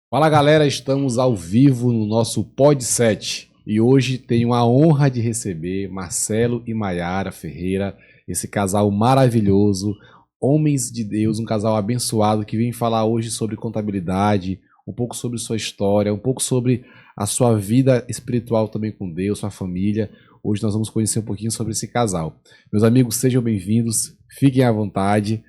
Fala galera, estamos ao vivo no nosso Pod7 e hoje tenho a honra de receber Marcelo e Maiara Ferreira, esse casal maravilhoso, homens de Deus, um casal abençoado que vem falar hoje sobre contabilidade, um pouco sobre sua história, um pouco sobre a sua vida espiritual também com Deus, sua família. Hoje nós vamos conhecer um pouquinho sobre esse casal. Meus amigos, sejam bem-vindos, fiquem à vontade.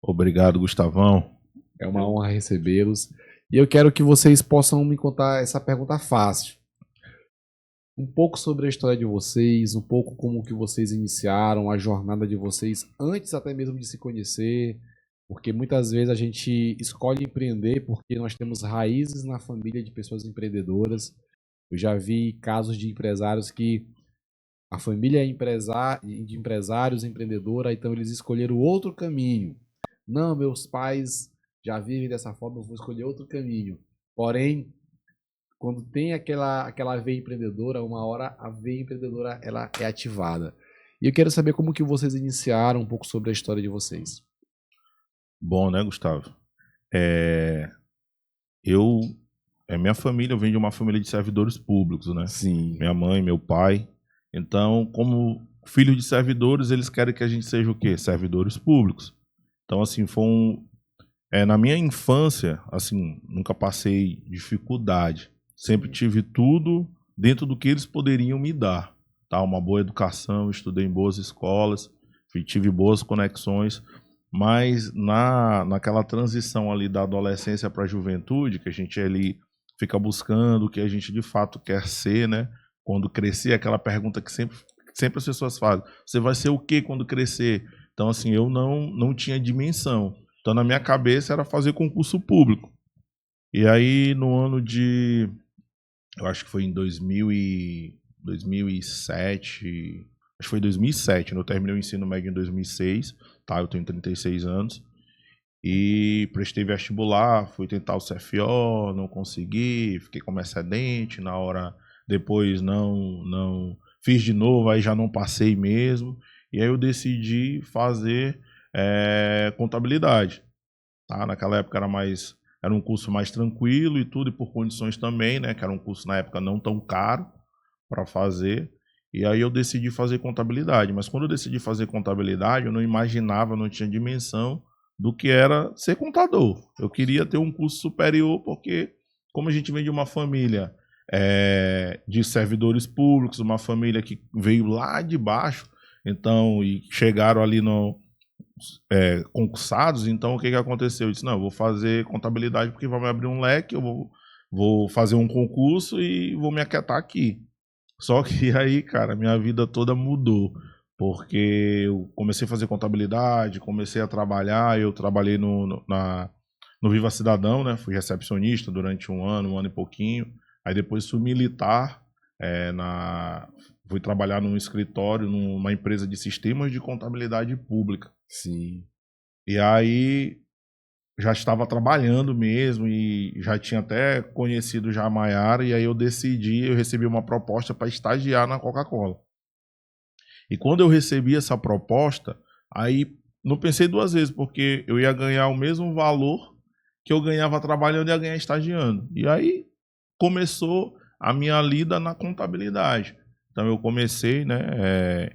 Obrigado, Gustavão. É uma honra recebê-los. E eu quero que vocês possam me contar essa pergunta fácil. Um pouco sobre a história de vocês, um pouco como que vocês iniciaram a jornada de vocês antes até mesmo de se conhecer, porque muitas vezes a gente escolhe empreender porque nós temos raízes na família de pessoas empreendedoras. Eu já vi casos de empresários que a família é de empresários empreendedora, então eles escolheram outro caminho. Não, meus pais já vivem dessa forma, eu vou escolher outro caminho. Porém, quando tem aquela veia empreendedora, uma hora a veia empreendedora ela é ativada. E eu quero saber como que vocês iniciaram um pouco sobre a história de vocês. Bom, né, Gustavo? É, eu, minha família vem de uma família de servidores públicos, né? Sim, Minha mãe, meu pai. Então, como filhos de servidores, eles querem que a gente seja o quê? Servidores públicos. Então, assim, na minha infância, assim, nunca passei dificuldade. Sempre tive tudo dentro do que eles poderiam me dar. Tá? Uma boa educação, estudei em boas escolas, tive boas conexões, mas naquela transição ali da adolescência para a juventude, que a gente ali fica buscando o que a gente de fato quer ser, né? Quando crescer, aquela pergunta que sempre as pessoas fazem: você vai ser o que quando crescer? Então, assim, eu não tinha dimensão. Então, na minha cabeça era fazer concurso público. E aí, no ano de, eu acho que foi em 2007, acho que foi 2007, né? Eu terminei o ensino médio em 2006, tá? Eu tenho 36 anos. E prestei vestibular, fui tentar o CFO, não consegui, fiquei como excedente, na hora depois não fiz de novo, aí já não passei mesmo. E aí eu decidi fazer contabilidade. Tá? Naquela época era um curso mais tranquilo e tudo, e por condições também, né? Que era um curso na época não tão caro para fazer. E aí eu decidi fazer contabilidade. Mas quando eu decidi fazer contabilidade, eu não imaginava, não tinha dimensão do que era ser contador. Eu queria ter um curso superior, porque como a gente vem de uma família de servidores públicos, uma família que veio lá de baixo, então, e chegaram ali no, concursados, então o que aconteceu? Eu disse, não, eu vou fazer contabilidade porque vai me abrir um leque, vou fazer um concurso e vou me aquietar aqui. Só que aí, cara, minha vida toda mudou, porque eu comecei a fazer contabilidade, comecei a trabalhar, eu trabalhei no Viva Cidadão, né? Fui recepcionista durante um ano e pouquinho, aí depois fui militar, é, na, fui trabalhar num escritório, numa empresa de sistemas de contabilidade pública. sim. E aí já estava trabalhando mesmo e já tinha até conhecido já a Maiara, e aí eu recebi uma proposta para estagiar na Coca-Cola. E quando eu recebi essa proposta, aí não pensei duas vezes, porque eu ia ganhar o mesmo valor que eu ganhava trabalhando e ia ganhar estagiando. E aí começou a minha lida na contabilidade. Então eu comecei, né,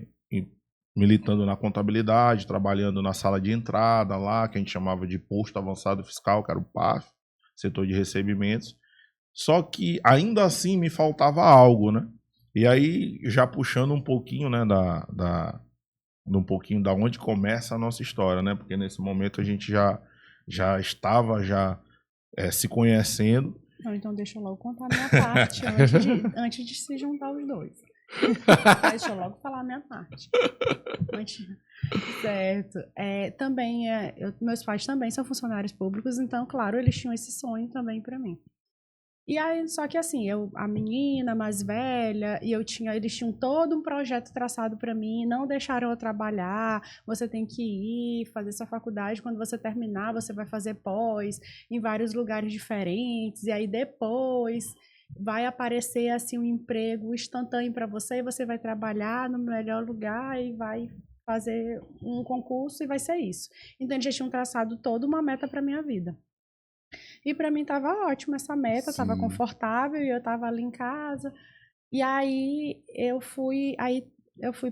militando na contabilidade, trabalhando na sala de entrada lá, que a gente chamava de posto avançado fiscal, que era o PAF, setor de recebimentos. Só que ainda assim me faltava algo, né? E aí, já puxando um pouquinho, né, um pouquinho da onde começa a nossa história, né? Porque nesse momento a gente já estava se conhecendo. Não, então deixa eu logo contar a minha parte antes de se juntar os dois. Deixa eu logo falar a minha parte. Antes, certo. Também, meus pais também são funcionários públicos, então, claro, eles tinham esse sonho também para mim. E aí, só que assim, a menina mais velha, eles tinham todo um projeto traçado para mim, não deixaram eu trabalhar, você tem que ir fazer sua faculdade, quando você terminar, você vai fazer pós em vários lugares diferentes, e aí depois vai aparecer assim um emprego instantâneo para você, e você vai trabalhar no melhor lugar e vai fazer um concurso e vai ser isso. Então eles já tinham traçado toda uma meta para minha vida. E pra mim tava ótimo essa meta, tava Sim. confortável e eu tava ali em casa. E aí eu fui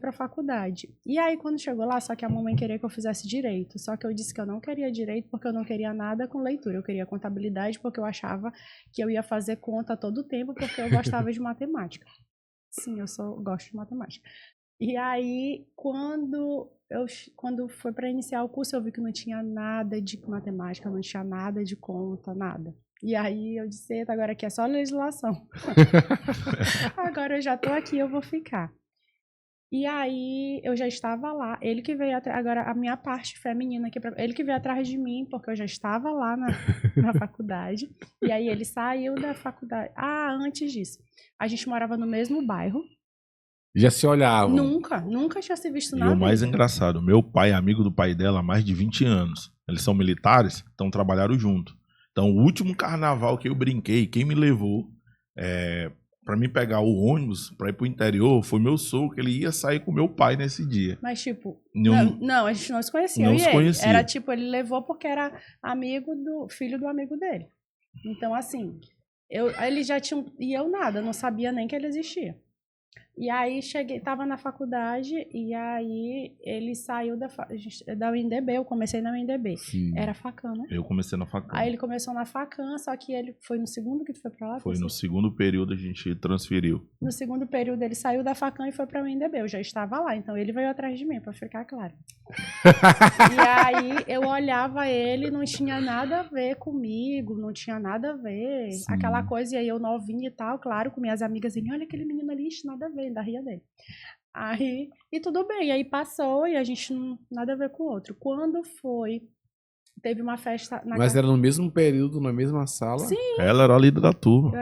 pra faculdade. E aí quando chegou lá, só que a mamãe queria que eu fizesse direito. Só que eu disse que eu não queria direito porque eu não queria nada com leitura. Eu queria contabilidade porque eu achava que eu ia fazer conta todo o tempo porque eu gostava de matemática. Sim, gosto de matemática. E aí, quando foi para iniciar o curso, eu vi que não tinha nada de matemática, não tinha nada de conta, nada. E aí eu disse, eita, agora aqui é só legislação. Agora eu já tô aqui, eu vou ficar. E aí eu já estava lá, ele que veio atrás, agora a minha parte feminina aqui, ele que veio atrás de mim, porque eu já estava lá na faculdade. E aí ele saiu da faculdade. Ah, antes disso, a gente morava no mesmo bairro. Já se olhavam. Nunca tinha se visto E na o mais vida. engraçado, meu pai é amigo do pai dela há mais de 20 anos. Eles são militares, então trabalharam junto. Então, o último carnaval que eu brinquei, quem me levou pra mim pegar o ônibus pra ir pro interior foi meu sogro, que ele ia sair com meu pai nesse dia. Mas, tipo, Não- não, a gente não se conhecia. Não eu e se ele. conhecia. Era tipo, ele levou porque era filho do amigo dele. Então, assim, ele já tinha. E eu nada, não sabia nem que ele existia. E aí tava na faculdade, e aí ele saiu da UNDB, eu comecei na UNDB. Sim. Era Facam, né? Eu comecei na faculdade. Aí ele começou na Facam, só que ele foi no segundo que tu foi pra lá? Foi no segundo período a gente transferiu. No segundo período ele saiu da Facam e foi pra UNDB. Eu já estava lá, então ele veio atrás de mim, pra ficar claro. E aí eu olhava ele, não tinha nada a ver comigo, não tinha nada a ver. Sim. Aquela coisa, e aí eu novinha e tal, claro, com minhas amigas, assim, olha aquele menino ali, isso nada a ver, ainda ria dele. Aí, e tudo bem, aí passou e a gente não nada a ver com o outro. Quando foi, teve uma festa na Mas casa. era no mesmo período, na mesma sala. Sim. Ela era a líder da turma.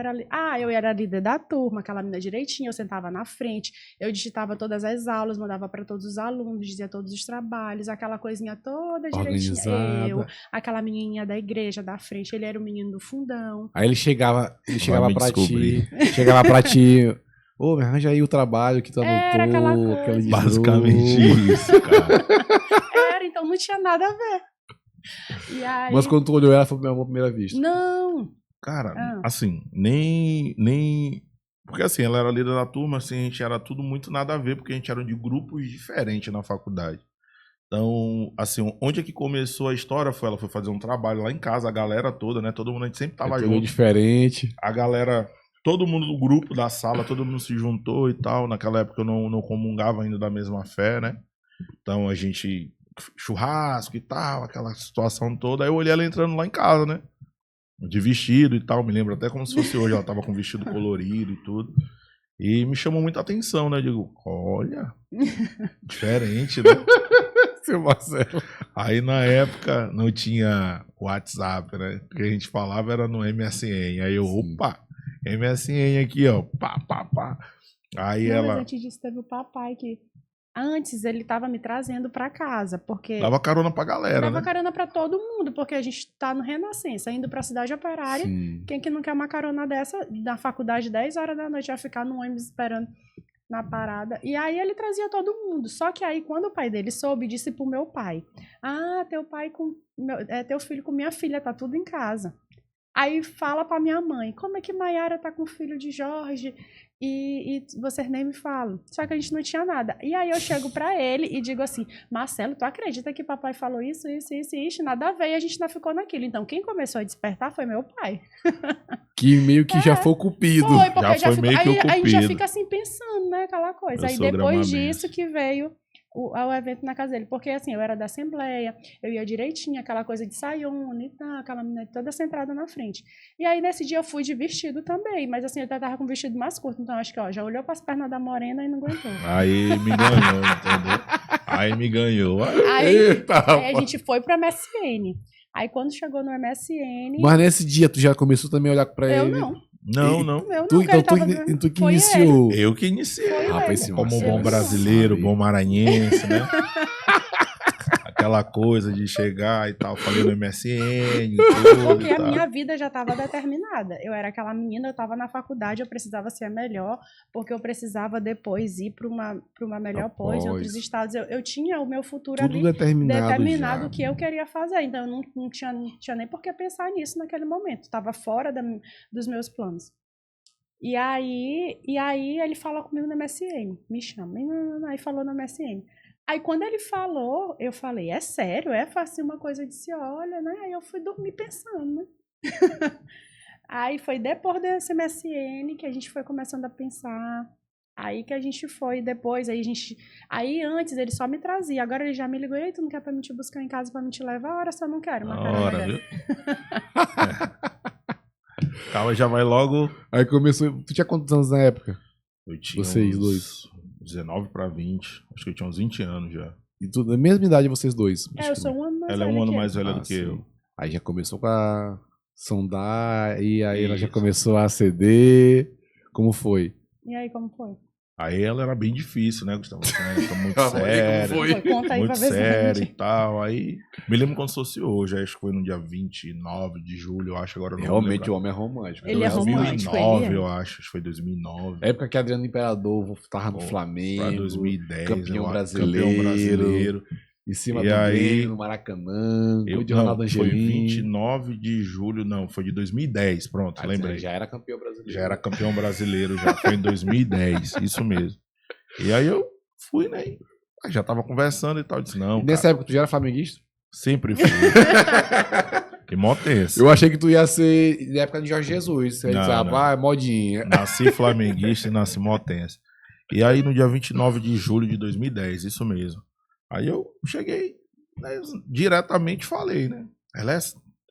Eu era líder da turma, aquela menina direitinho, eu sentava na frente, eu digitava todas as aulas, mandava para todos os alunos, dizia todos os trabalhos, aquela coisinha toda direitinha. Organizada. Eu, aquela menininha da igreja da frente, ele era o menino do fundão. Aí ele chegava me pra descobrir. ti. Chegava pra ti. Ô, me arranja aí o trabalho que tu Era aquela anotou. coisa. aquele Basicamente desdobro. isso, cara. Era, então não tinha nada a ver. E aí, Mas quando tu olhou ela, foi a primeira vista. não, Cara, Ah. assim, nem... Porque assim, ela era líder da turma, assim, a gente era tudo muito nada a ver, porque a gente era de grupos diferentes na faculdade. Então, assim, onde é que começou a história foi, ela foi fazer um trabalho lá em casa, a galera toda, né, todo mundo, a gente sempre tava É tudo junto. diferente. A galera, todo mundo do grupo, da sala, todo mundo se juntou e tal. Naquela época eu não comungava ainda da mesma fé, né? Então a gente, churrasco e tal, aquela situação toda. Aí eu olhei ela entrando lá em casa, né? De vestido e tal, me lembro até como se fosse hoje, ela tava com vestido colorido e tudo. E me chamou muita atenção, né? Eu digo, olha, diferente, né? Seu Marcelo. Aí na época não tinha WhatsApp, né? O que a gente falava era no MSN. Aí eu, Sim. opa, MSN aqui, ó, pá, pá, pá. Aí não, mas ela antes disso teve o papai que... Antes ele tava me trazendo pra casa, porque... dava carona pra galera, dava né? carona pra todo mundo, porque a gente tá no Renascença, indo pra cidade operária. Sim. Quem que não quer uma carona dessa, na faculdade, 10 horas da noite, vai ficar no ônibus esperando na parada. E aí ele trazia todo mundo. Só que aí, quando o pai dele soube, disse pro meu pai, teu filho com minha filha, tá tudo em casa. Aí fala pra minha mãe, como é que Maiara tá com o filho de Jorge e vocês nem me falam? Só que a gente não tinha nada. E aí eu chego pra ele e digo assim, Marcelo, tu acredita que papai falou isso, nada a ver, e a gente não ficou naquilo. Então quem começou a despertar foi meu pai. Que meio que já foi o cupido. Foi, porque Já foi meio que o aí a gente já cupido. fica assim pensando, né, aquela coisa. Eu Aí sou depois Gramamense. disso que veio o evento na casa dele. Porque assim, eu era da Assembleia, eu ia direitinho, aquela coisa de saiona e tal, aquela menina toda centrada na frente. E aí nesse dia eu fui de vestido também, mas assim, eu tava com o vestido mais curto, então acho que, ó, já olhou pras pernas da morena e não aguentou. Aí me ganhou, entendeu? Aí me ganhou. Aí, Eita, aí a gente foi pro MSN. Aí quando chegou no MSN, Mas nesse dia tu já começou também a olhar pra eu ele. não. Não, Eu não. não, Tu, que então ele tava tu dormindo. que Foi iniciou. Eu que iniciei. Foi Rapaz, ele. esse Como um Marcelo bom brasileiro, sabe. bom maranhense, né? aquela coisa de chegar e tal, falei no MSN, tudo Porque e a tal. minha vida já estava determinada. Eu era aquela menina, eu estava na faculdade, eu precisava ser a melhor, porque eu precisava depois ir para uma melhor pós em outros estados. Eu tinha o meu futuro Tudo ali determinado já. o que eu queria fazer. Então, eu não tinha nem por que pensar nisso naquele momento. Estava fora dos meus planos. E aí ele fala comigo no MSN, me chama. Aí falou no MSN. Aí quando ele falou, eu falei, é sério? É fácil uma coisa? Eu disse, olha, né? Aí eu fui dormir pensando, né? Aí foi depois desse MSN que a gente foi começando a pensar. Aí que a gente foi depois, aí antes ele só me trazia, agora ele já me ligou, e tu não quer pra me te buscar em casa pra me te levar? Ora, só não quero, Ora, viu? Calma, já vai logo. Aí começou. Tu tinha quantos anos na época? Eu tinha Vocês uns dois. 19 pra 20. Acho que eu tinha uns 20 anos já. E tudo, da mesma idade vocês dois. Eu sou um ano mais Ela é velha um ano que mais ele. velha do que sim. eu. Aí já começou com a sondar, e aí ela já Isso. começou a aceder. Como foi? E aí, como foi? Aí ela era bem difícil, né, Gustavo? Ela muito Calma aí, séria. como foi? Conta aí Muito pra ver se sério a e gente... tal. Aí, me lembro quando se fosse hoje, acho que foi no dia 29 de julho, eu acho, agora eu não Realmente lembro. o homem é romântico. Ele é romântico, 2009, ele é. eu acho que foi 2009. Época que Adriano Imperador tava no Pra Flamengo. 2010, campeão eu acho, brasileiro. campeão brasileiro. Em cima E do aí, Grêmio, no Maracanã. Gol de Ronaldo não, foi Angelim. 29 de julho, não, foi de 2010, pronto, lembrei. Já era campeão brasileiro. Já era campeão brasileiro, já foi em 2010, isso mesmo. E aí eu fui, né? Aí já tava conversando e tal, disse, não, E nessa cara, época tu já era flamenguista? sempre fui. E mó tenso. Eu achei que tu ia ser na época de Jorge Jesus. Aí Não, disse, não. rapaz, modinha. Nasci flamenguista e nasci mó tenso. E aí no dia 29 de julho de 2010, isso mesmo. Aí eu cheguei, né, diretamente falei, né? Ela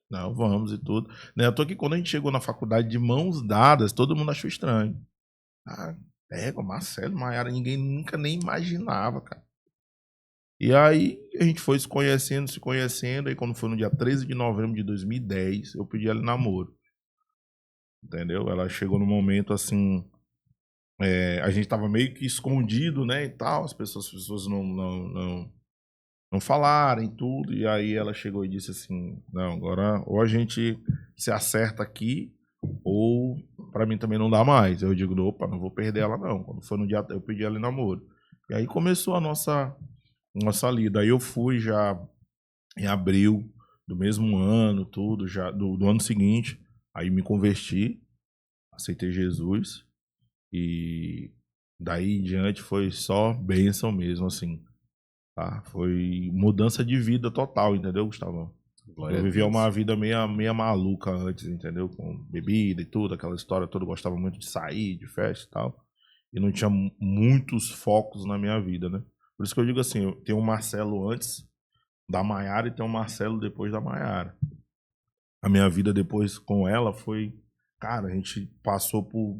não, vamos e tudo. Né, eu tô aqui quando a gente chegou na faculdade de mãos dadas, todo mundo achou estranho. Ah, o Marcelo, Maiara, ninguém nunca nem imaginava, cara. E aí a gente foi se conhecendo, aí quando foi no dia 13 de novembro de 2010, eu pedi ela em namoro. Entendeu? Ela chegou no momento assim, a gente tava meio que escondido, né, e tal, as pessoas não falaram e tudo, e aí ela chegou e disse assim, não, agora ou a gente se acerta aqui, ou pra mim também não dá mais. Eu digo, opa, não vou perder ela não. Quando foi no dia, eu pedi ela em namoro. E aí começou a nossa lida. Aí eu fui já em abril do mesmo ano, tudo, já do ano seguinte, aí me converti, aceitei Jesus, e daí em diante foi só bênção mesmo, assim, tá? Foi mudança de vida total, entendeu, Gustavo? Eu vivia uma vida meio maluca antes, entendeu? Com bebida e tudo, aquela história toda, eu gostava muito de sair, de festa e tal, e não tinha muitos focos na minha vida, né? Por isso que eu digo assim, eu tenho um Marcelo antes da Maiara e tenho um Marcelo depois da Maiara. A minha vida depois com ela foi, cara, a gente passou por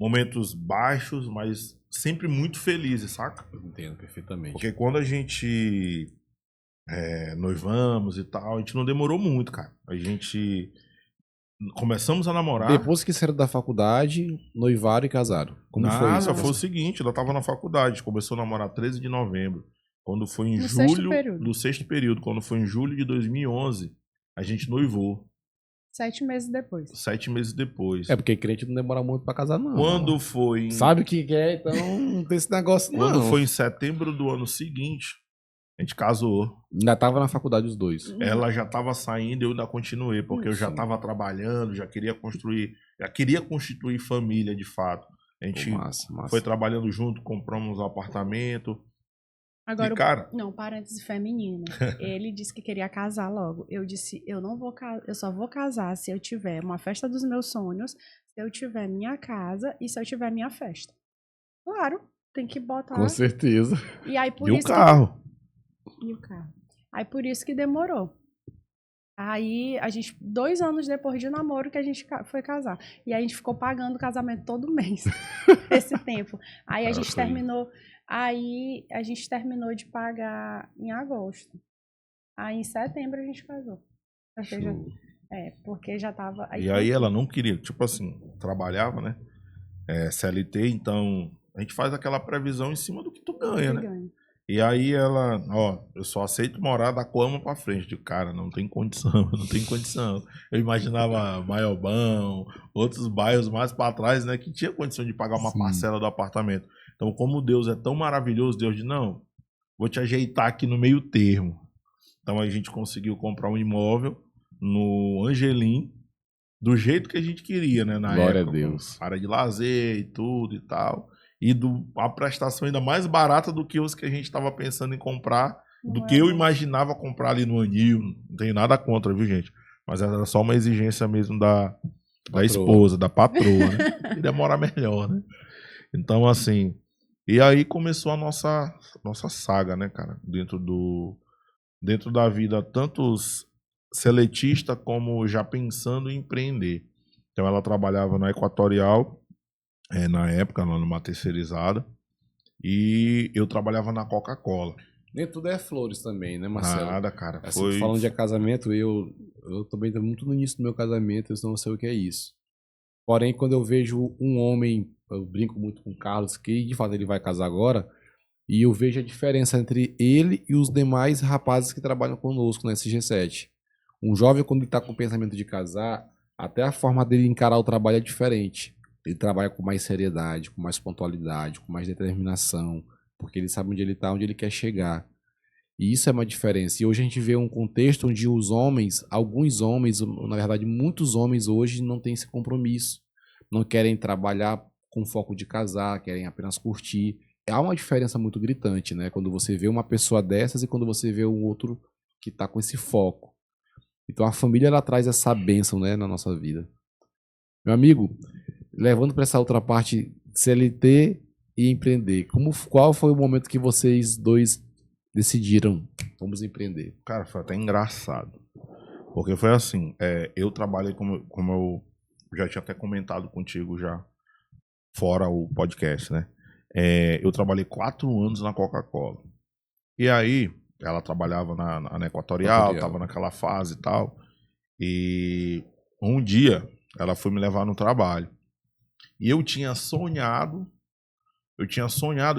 momentos baixos, mas sempre muito felizes, saca? Entendo perfeitamente. Porque quando a gente noivamos e tal, a gente não demorou muito, cara. A gente começamos a namorar. Depois que saíram da faculdade, noivaram e casaram. Como foi isso? Foi o seguinte, ela tava na faculdade, começou a namorar 13 de novembro. Quando foi em No sexto julho período. do sexto período, quando foi em julho de 2011, a gente noivou. 7 meses depois. 7 meses depois. É porque crente não demora muito pra casar, não. Quando foi em, Sabe o que é, então não tem esse negócio, não. quando foi em setembro do ano seguinte, a gente casou. Ainda tava na faculdade os dois. Ela já estava saindo, eu ainda continuei, porque eu já Sim. estava trabalhando, já queria constituir família de fato. A gente Pô, massa. foi trabalhando junto, compramos um apartamento. Agora, E, cara, não, parêntese feminino. Ele disse que queria casar logo. Eu disse, eu não vou casar, eu só vou casar se eu tiver uma festa dos meus sonhos, se eu tiver minha casa e se eu tiver minha festa. Claro, tem que botar. Com certeza. E aí por e o isso carro. E o carro. Aí por isso que demorou. Aí a gente, 2 anos depois de namoro, que a gente foi casar. E aí a gente ficou pagando o casamento todo mês. Esse tempo. Aí a gente terminou. Aí a gente terminou de pagar em agosto. Aí em setembro a gente casou. Porque já tava. E aí ela não queria, tipo assim, trabalhava, né? CLT, então a gente faz aquela previsão em cima do que tu ganha, né? E aí ela, ó, eu só aceito morar da Coama pra frente. Eu digo, cara, não tem condição, não tem condição. Eu imaginava Maiobão, outros bairros mais pra trás, né, que tinha condição de pagar uma Sim. parcela do apartamento. Então, como Deus é tão maravilhoso, Deus disse, não, vou te ajeitar aqui no meio termo. Então a gente conseguiu comprar um imóvel no Angelim, do jeito que a gente queria, né, na Glória época. a Deus. Com área de lazer e tudo e tal. E a prestação ainda mais barata do que os que a gente estava pensando em comprar, do que eu imaginava comprar ali no Anil. Não tenho nada contra, viu, gente? Mas era só uma exigência mesmo da esposa, da patroa, né? E demorar melhor, né? Então, assim... E aí começou a nossa saga, né, cara? Dentro da vida, tanto seletista como já pensando em empreender. Então, ela trabalhava na Equatorial, na época, lá numa terceirizada, e eu trabalhava na Coca-Cola. Nem tudo é flores também, né, Marcelo? Nada, cara. Assim, falando de casamento, eu também tô muito no início do meu casamento, eu não sei o que é isso. Porém, quando eu vejo um homem, eu brinco muito com o Carlos, que de fato ele vai casar agora, e eu vejo a diferença entre ele e os demais rapazes que trabalham conosco na SG7. Um jovem, quando ele tá com o pensamento de casar, até a forma dele encarar o trabalho é diferente. Ele trabalha com mais seriedade, com mais pontualidade, com mais determinação, porque ele sabe onde ele está, onde ele quer chegar. E isso é uma diferença. E hoje a gente vê um contexto onde os homens, alguns homens, na verdade muitos homens hoje não têm esse compromisso. Não querem trabalhar com foco de casar, querem apenas curtir. Há uma diferença muito gritante, né? Quando você vê uma pessoa dessas e quando você vê um outro que está com esse foco. Então a família, ela traz essa bênção, né, na nossa vida. Meu amigo, levando para essa outra parte, CLT e empreender, qual foi o momento que vocês dois decidiram, vamos empreender? Cara, foi até engraçado. Porque foi assim, eu trabalhei, como eu já tinha até comentado contigo já, fora o podcast, né? Eu trabalhei 4 anos na Coca-Cola. E aí, ela trabalhava na Equatorial, tava naquela fase e tal. E um dia, ela foi me levar no trabalho. E eu tinha sonhado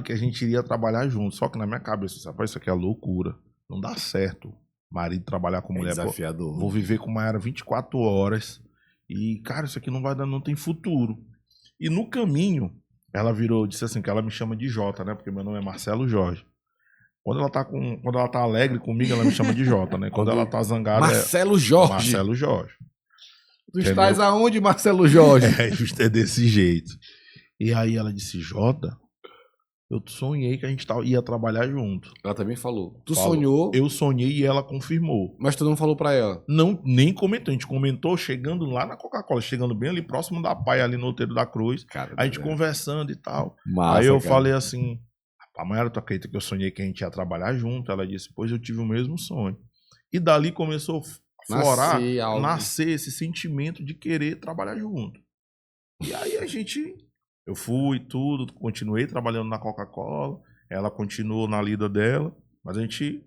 que a gente iria trabalhar junto. Só que na minha cabeça, rapaz, isso aqui é loucura. Não dá certo. Marido trabalhar com mulher. Desafiador. Vou viver com Maiara 24 horas. E, cara, isso aqui não vai dar, não tem futuro. E no caminho, ela virou, disse assim, que ela me chama de Jota, né? Porque meu nome é Marcelo Jorge. Quando ela tá alegre comigo, ela me chama de Jota, né? Quando ela tá zangada, Marcelo Jorge. Marcelo Jorge. Tu estás aonde, Marcelo Jorge? Justo, é desse jeito. E aí ela disse, Jota, eu sonhei que a gente ia trabalhar junto. Ela também falou. Tu Falou. sonhou? Eu sonhei e ela confirmou. Mas tu não falou pra ela? Não, nem comentou. A gente comentou chegando lá na Coca-Cola, chegando bem ali próximo da Paia, ali no Outeiro da Cruz. Cara, a gente conversando e tal. Massa, aí eu falei assim, a Maiara, tu acredita que eu sonhei que a gente ia trabalhar junto? Ela disse, pois eu tive o mesmo sonho. E dali começou a florar, nascer esse sentimento de querer trabalhar junto. E aí eu fui tudo, continuei trabalhando na Coca-Cola, ela continuou na lida dela, mas a gente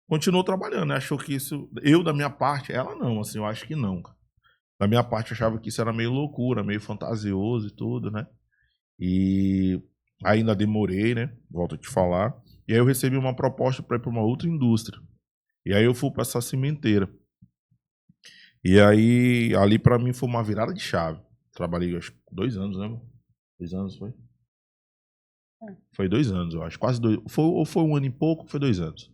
continuou trabalhando, né? Achou que isso, eu da minha parte, ela não, assim, eu acho que não. Da minha parte, eu achava que isso era meio loucura, meio fantasioso e tudo, né? E ainda demorei, né? Volto a te falar. E aí eu recebi uma proposta para ir para uma outra indústria. E aí eu fui para essa cimenteira. E aí, ali para mim foi uma virada de chave. Trabalhei, acho, 2 anos, né, mano? 2 anos, foi? Foi 2 anos, eu acho. Quase 2. Ou foi 1 ano e pouco, foi 2 anos.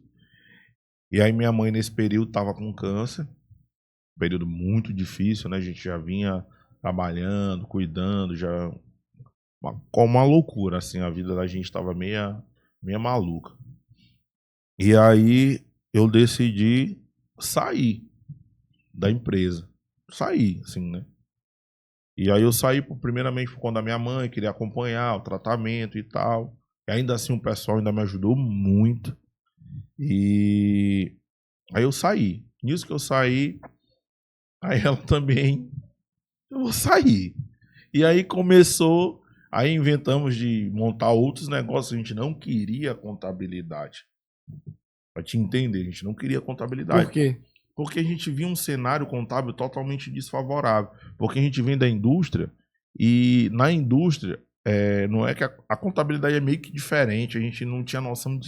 E aí minha mãe, nesse período, tava com câncer. Um período muito difícil, né? A gente já vinha trabalhando, cuidando, já... Com uma loucura, assim. A vida da gente tava meia maluca. E aí eu decidi sair da empresa. Sair, assim, né? E aí eu saí primeiramente por conta da minha mãe, queria acompanhar o tratamento e tal. E ainda assim o pessoal ainda me ajudou muito. E aí eu saí. Nisso que eu saí, aí ela também, eu vou sair. E aí começou, aí inventamos de montar outros negócios. A gente não queria contabilidade. Pra te entender, a gente não queria contabilidade. Por quê? Porque a gente via um cenário contábil totalmente desfavorável. Porque a gente vem da indústria e na indústria não é que a contabilidade é meio que diferente. A gente não tinha noção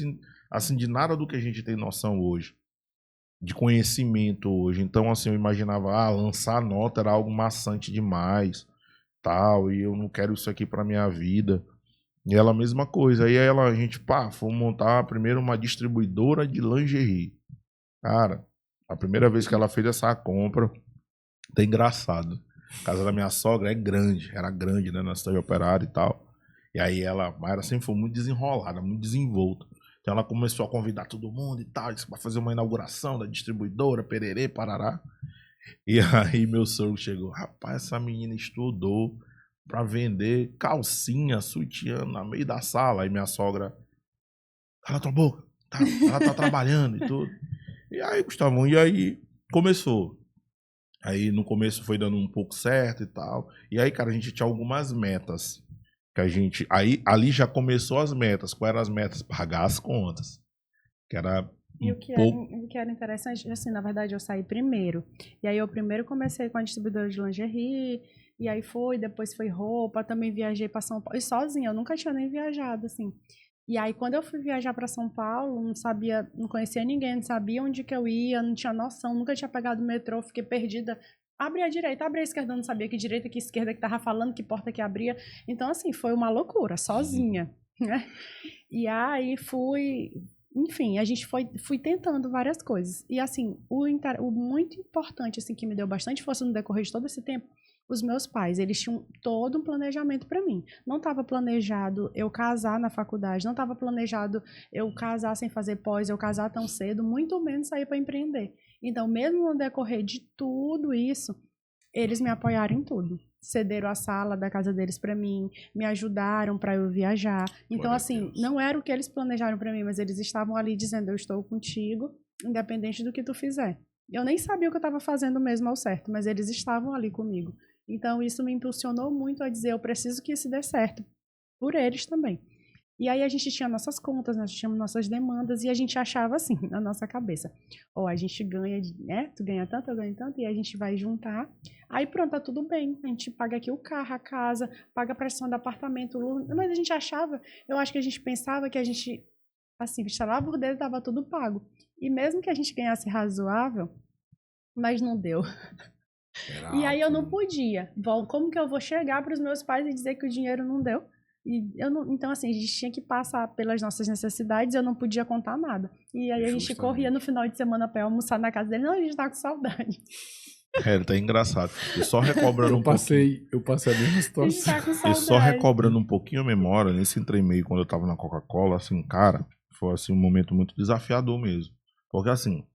assim, de nada do que a gente tem noção hoje. De conhecimento hoje. Então, assim, eu imaginava, lançar nota era algo maçante demais, tal, e eu não quero isso aqui pra minha vida. E ela, a mesma coisa. Aí a gente, fomos montar primeiro uma distribuidora de lingerie. Cara, a primeira vez que ela fez essa compra, tá engraçado. A casa da minha sogra era grande, né, na cidade operária e tal. E aí Mayra sempre foi muito desenrolada, muito desenvolta. Então ela começou a convidar todo mundo e tal, disse pra fazer uma inauguração da distribuidora, pererê, parará. E aí meu sogro chegou, rapaz, essa menina estudou pra vender calcinha, sutiã no meio da sala. Aí minha sogra, cala tua boca, ela tá trabalhando e tudo. E aí, Gustavão, e aí começou. Aí no começo foi dando um pouco certo e tal. E aí, cara, a gente tinha algumas metas. Que a gente. Aí ali já começou as metas. Quais eram as metas? Pagar as contas. Que era. E o que era interessante, assim, na verdade eu saí primeiro. E aí eu primeiro comecei com a distribuidora de lingerie, e aí depois foi roupa, também viajei para São Paulo, e sozinha, eu nunca tinha nem viajado, assim. E aí quando eu fui viajar para São Paulo, não sabia, não conhecia ninguém, não sabia onde que eu ia, não tinha noção, nunca tinha pegado o metrô, fiquei perdida. Abri a direita, abri a esquerda, não sabia que direita, que esquerda que tava falando, que porta que abria. Então, assim, foi uma loucura, sozinha, né? E aí enfim, a gente fui tentando várias coisas. E assim, o muito importante, assim, que me deu bastante força no decorrer de todo esse tempo, os meus pais, eles tinham todo um planejamento para mim. Não estava planejado eu casar na faculdade, não estava planejado eu casar sem fazer pós, eu casar tão cedo, muito menos sair para empreender. Então, mesmo no decorrer de tudo isso, eles me apoiaram em tudo. Cederam a sala da casa deles para mim, me ajudaram para eu viajar. Então, assim, não era o que eles planejaram para mim, mas eles estavam ali dizendo, eu estou contigo, independente do que tu fizer. Eu nem sabia o que eu estava fazendo mesmo ao certo, mas eles estavam ali comigo. Então, isso me impulsionou muito a dizer, eu preciso que isso dê certo, por eles também. E aí a gente tinha nossas contas, nós tínhamos nossas demandas, e a gente achava assim, na nossa cabeça, a gente ganha, né, tu ganha tanto, eu ganho tanto, e a gente vai juntar, aí pronto, tá tudo bem, a gente paga aqui o carro, a casa, paga a prestação do apartamento, mas a gente achava, eu acho que a gente pensava que a gente, assim, instalava por dentro, tava tudo pago. E mesmo que a gente ganhasse razoável, mas não deu. E aí eu não podia. Como que eu vou chegar para os meus pais e dizer que o dinheiro não deu? Então, assim, a gente tinha que passar pelas nossas necessidades, eu não podia contar nada. E aí a gente corria no final de semana para almoçar na casa dele. Não, a gente tá com saudade. Ele tá engraçado. E só recobrando eu passei a mesma situação. A gente tá com saudade. E só recobrando um pouquinho a memória, nesse entrei-meio quando eu tava na Coca-Cola, assim, cara, foi assim um momento muito desafiador mesmo. Porque assim,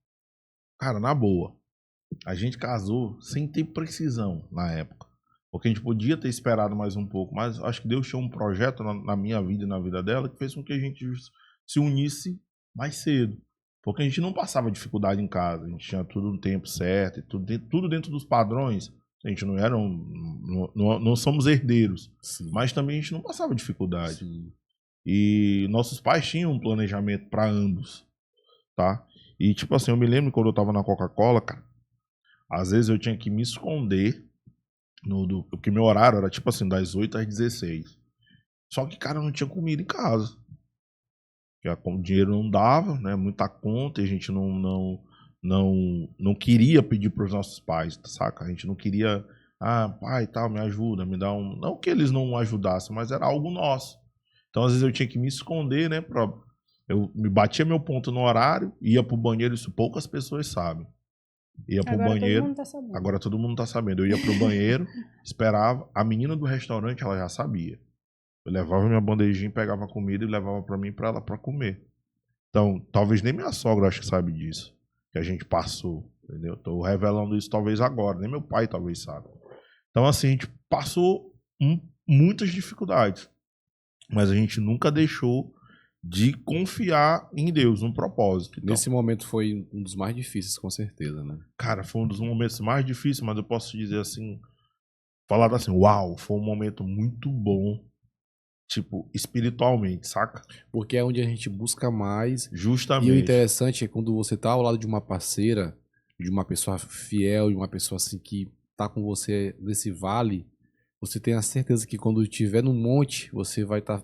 cara, na boa, a gente casou sem ter precisão na época. Porque a gente podia ter esperado mais um pouco, mas acho que Deus tinha um projeto na minha vida e na vida dela que fez com que a gente se unisse mais cedo. Porque a gente não passava dificuldade em casa, a gente tinha tudo no tempo certo, e tudo dentro dos padrões. A gente não era não somos herdeiros, sim, mas também a gente não passava dificuldade. Sim. E nossos pais tinham um planejamento para ambos, tá? E tipo assim, eu me lembro quando eu tava na Coca-Cola, cara, às vezes eu tinha que me esconder porque meu horário era tipo assim, das 8 às 16. Só que, cara, não tinha comida em casa. O dinheiro não dava, né? Muita conta, e a gente não queria pedir para os nossos pais, saca? A gente não queria, pai, tal, me ajuda, me dá um. Não que eles não ajudassem, mas era algo nosso. Então, às vezes eu tinha que me esconder, né? Eu me batia meu ponto no horário, ia pro banheiro, isso poucas pessoas sabem. Ia pro banheiro. Agora todo mundo tá sabendo. Eu ia pro banheiro, esperava. A menina do restaurante, ela já sabia. Eu levava minha bandejinha, pegava a comida e levava pra mim pra ela pra comer. Então, talvez nem minha sogra acho que sabe disso. Que a gente passou, entendeu? Tô revelando isso talvez agora. Nem meu pai talvez saiba. Então, assim, a gente passou muitas dificuldades. Mas a gente nunca deixou de confiar em Deus, num propósito. Então, nesse momento foi um dos mais difíceis, com certeza, né? Cara, foi um dos momentos mais difíceis, mas eu posso dizer assim, falar assim, uau, foi um momento muito bom, tipo, espiritualmente, saca? Porque é onde a gente busca mais. Justamente. E o interessante é quando você tá ao lado de uma parceira, de uma pessoa fiel, de uma pessoa assim que tá com você nesse vale, você tem a certeza que quando estiver no monte, você vai estar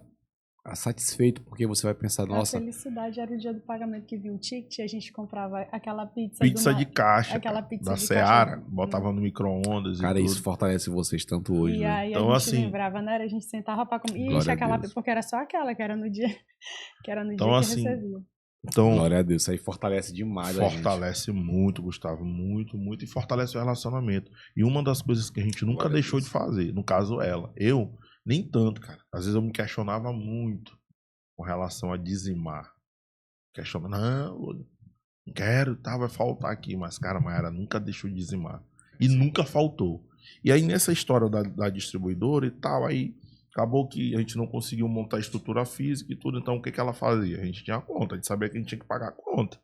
satisfeito, porque você vai pensar, A nossa, felicidade era o dia do pagamento que viu o ticket e a gente comprava aquela pizza Pizza de caixa, aquela cara, pizza da de Seara, caixa. botava no micro-ondas e cara, isso tudo. fortalece vocês tanto hoje, E né? aí Então, a gente assim, lembrava, né? A gente sentava pra comer. glória Ixi, a aquela Deus. porque era só aquela que era no dia que era no Então, dia que assim, recebia. Então, Glória a Deus, isso aí fortalece demais a gente. fortalece muito, Gustavo, muito, muito, e fortalece o relacionamento. E uma das coisas que a gente nunca Glória a deixou Deus. de fazer, no caso ela, eu, nem tanto, cara. Às vezes eu me questionava muito com relação a dizimar. Questionava, não quero, tá, vai faltar aqui. Mas, cara, a Mayara nunca deixou de dizimar. E nunca faltou. E aí, nessa história da distribuidora e tal, aí acabou que a gente não conseguiu montar a estrutura física e tudo. Então, o que que ela fazia? A gente tinha conta, a gente sabia que a gente tinha que pagar a conta.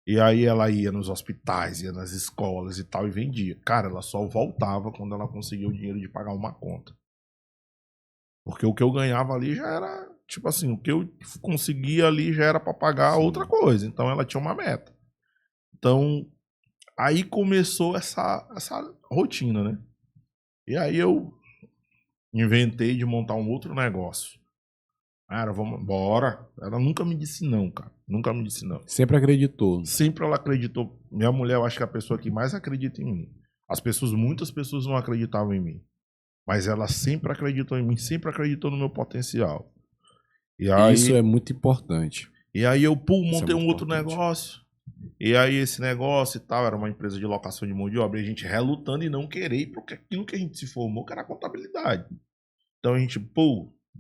E aí ela ia nos hospitais, ia nas escolas e tal, e vendia. Cara, ela só voltava quando ela conseguia o dinheiro de pagar uma conta. Porque o que eu ganhava ali já era, tipo assim, o que eu conseguia ali já era pra pagar Sim. outra coisa. Então ela tinha uma meta. Então, aí começou essa rotina, né? E aí eu inventei de montar um outro negócio. Cara, vamos, bora. Ela nunca me disse não, cara. Nunca me disse não. Sempre acreditou. Sempre ela acreditou. Minha mulher, eu acho que é a pessoa que mais acredita em mim. Muitas pessoas não acreditavam em mim. Mas ela sempre acreditou em mim, sempre acreditou no meu potencial. E Isso aí, é muito importante. eu Isso montei é um muito outro importante. negócio. E aí esse negócio e tal, era uma empresa de locação de mão de obra. E a gente relutando e não querer ir, porque aquilo que a gente se formou, que era a contabilidade. Então a gente,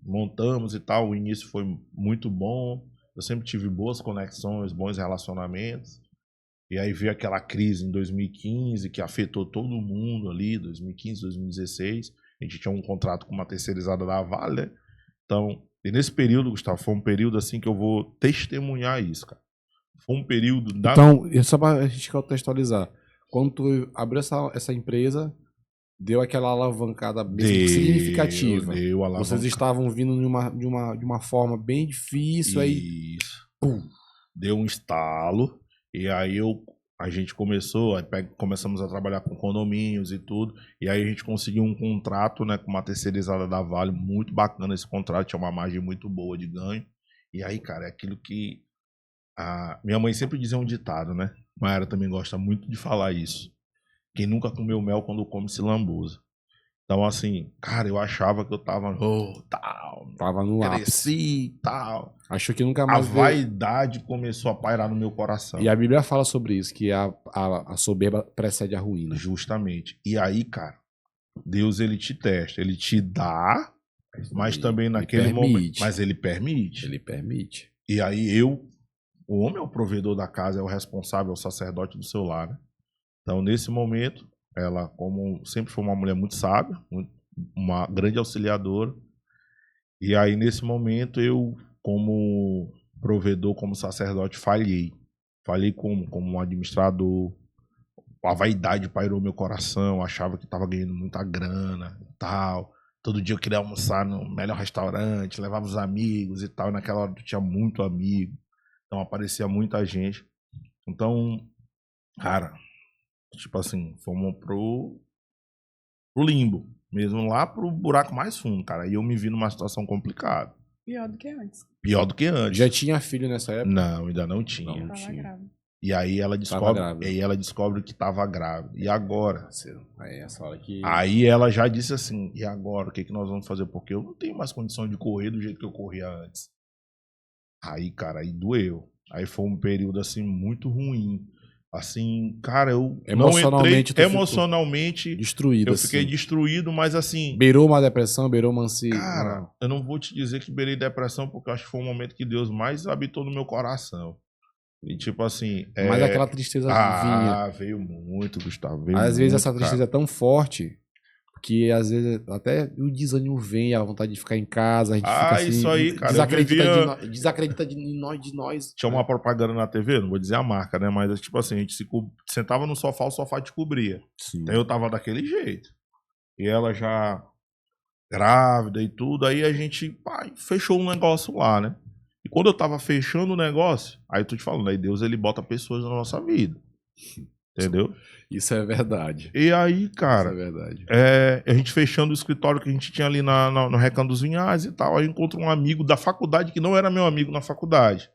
montamos e tal. O início foi muito bom. Eu sempre tive boas conexões, bons relacionamentos. E aí veio aquela crise em 2015 que afetou todo mundo ali, 2015, 2016. A gente tinha um contrato com uma terceirizada da Vale, né? Então, e nesse período, Gustavo, foi um período assim que eu vou testemunhar isso, cara. Foi um período da... Então, só para a gente contextualizar, quando tu abriu essa empresa, deu aquela alavancada mesmo significativa. Deu alavancada. Vocês estavam vindo de uma forma bem difícil, aí Isso. Deu um estalo. E aí a gente começou, começamos a trabalhar com condomínios e tudo. E aí a gente conseguiu um contrato, né, com uma terceirizada da Vale, muito bacana esse contrato, tinha uma margem muito boa de ganho. E aí, cara, é aquilo que minha mãe sempre dizia um ditado, né? Mayara também gosta muito de falar isso. Quem nunca comeu mel quando come se lambuza. Então, assim, cara, eu achava que eu tava, tal, tava no ápice. cresci, tal. Achou que nunca A mais vaidade começou a pairar no meu coração. E a Bíblia fala sobre isso, que a soberba precede a ruína. Justamente. E aí, cara, Deus, ele te testa, ele te dá, mas também naquele momento... Mas ele permite. Ele permite. E aí o homem é o provedor da casa, é o responsável, é o sacerdote do seu lar, né? Então, nesse momento, ela, como sempre foi uma mulher muito sábia, uma grande auxiliadora, e aí nesse momento eu, como provedor, como sacerdote, falhei. Falhei como um administrador. A vaidade pairou meu coração, achava que estava ganhando muita grana e tal. Todo dia eu queria almoçar no melhor restaurante, levava os amigos e tal. Naquela hora eu tinha muito amigo, então aparecia muita gente. Então, cara, tipo assim, fomos pro limbo, mesmo lá pro buraco mais fundo, cara. E eu me vi numa situação complicada. Pior do que antes. Pior do que antes. Já tinha filho nessa época? Não, ainda não tinha. Não Tava tinha. grávida. E aí ela descobre que tava grávida. E agora? Aí essa hora que... Aí ela já disse assim, e agora? O que nós vamos fazer? Porque eu não tenho mais condição de correr do jeito que eu corria antes. Aí, cara, aí doeu. Aí foi um período, assim, muito ruim. Assim, cara, eu Emocionalmente, não entrei, emocionalmente destruído, eu fiquei destruído, mas assim... Beirou uma depressão, beirou uma ansiedade. Cara, eu não vou te dizer que beirei depressão, porque eu acho que foi um momento que Deus mais habitou no meu coração. E tipo assim... Mas aquela tristeza vinha. Veio muito, Gustavo. Veio Às muito, vezes essa tristeza cara. é tão forte que às vezes até o desânimo vem, a vontade de ficar em casa, a gente fica assim... Isso aí, cara. Desacredita de nós. Tinha uma propaganda na TV, não vou dizer a marca, né? Mas tipo assim, a gente sentava no sofá, o sofá te cobria. Sim. Então eu tava daquele jeito. E ela já grávida e tudo, aí a gente fechou um negócio lá, né? E quando eu tava fechando o negócio, aí eu tô te falando, aí Deus, ele bota pessoas na nossa vida. Entendeu? Isso é verdade. E aí, Isso cara, é verdade. a gente fechando o escritório que a gente tinha ali no Recanto dos Vinhais e tal, aí eu encontro um amigo da faculdade que não era meu amigo na faculdade.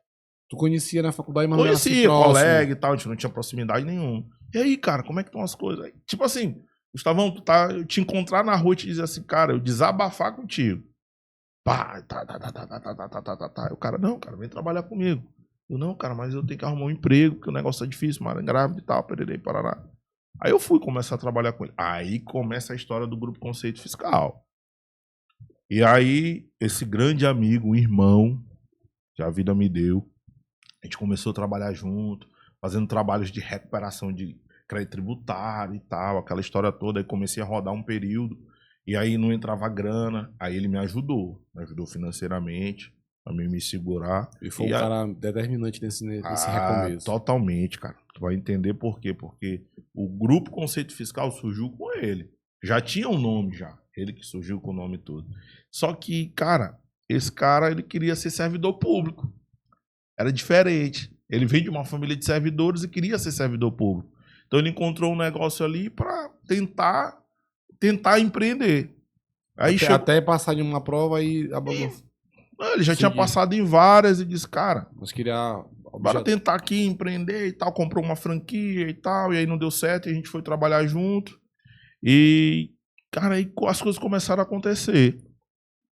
Tu conhecia na faculdade, mas não era assim Conhecia, próximo. colega e tal, a gente não tinha proximidade nenhuma. E aí, cara, como é que estão as coisas? Aí, tipo assim, Gustavão, eu te encontrar na rua e te dizer assim, cara, eu desabafar contigo. Pá, tá. O cara, não, cara, vem trabalhar comigo. Eu, não, cara, mas eu tenho que arrumar um emprego, porque o negócio é difícil, mano, é grávida e tal, pererei, parará. Aí eu fui começar a trabalhar com ele. Aí começa a história do Grupo Conceito Fiscal. E aí, esse grande amigo, um irmão, que a vida me deu, a gente começou a trabalhar junto, fazendo trabalhos de recuperação de crédito tributário e tal, aquela história toda. Aí comecei a rodar um período, e aí não entrava grana. Aí ele me ajudou financeiramente, pra mim me segurar. E foi um cara determinante nesse recomeço. Totalmente, cara. Tu vai entender por quê. Porque o Grupo Conceito Fiscal surgiu com ele. Já tinha um nome já. Ele que surgiu com o nome todo. Só que, cara, esse cara, ele queria ser servidor público. Era diferente. Ele veio de uma família de servidores e queria ser servidor público. Então ele encontrou um negócio ali para tentar empreender. Aí até passar de uma prova e ele já tinha passado em várias e disse, cara, mas queria bora tentar aqui empreender e tal. Comprou uma franquia e tal, e aí não deu certo, e a gente foi trabalhar junto. E, cara, aí as coisas começaram a acontecer.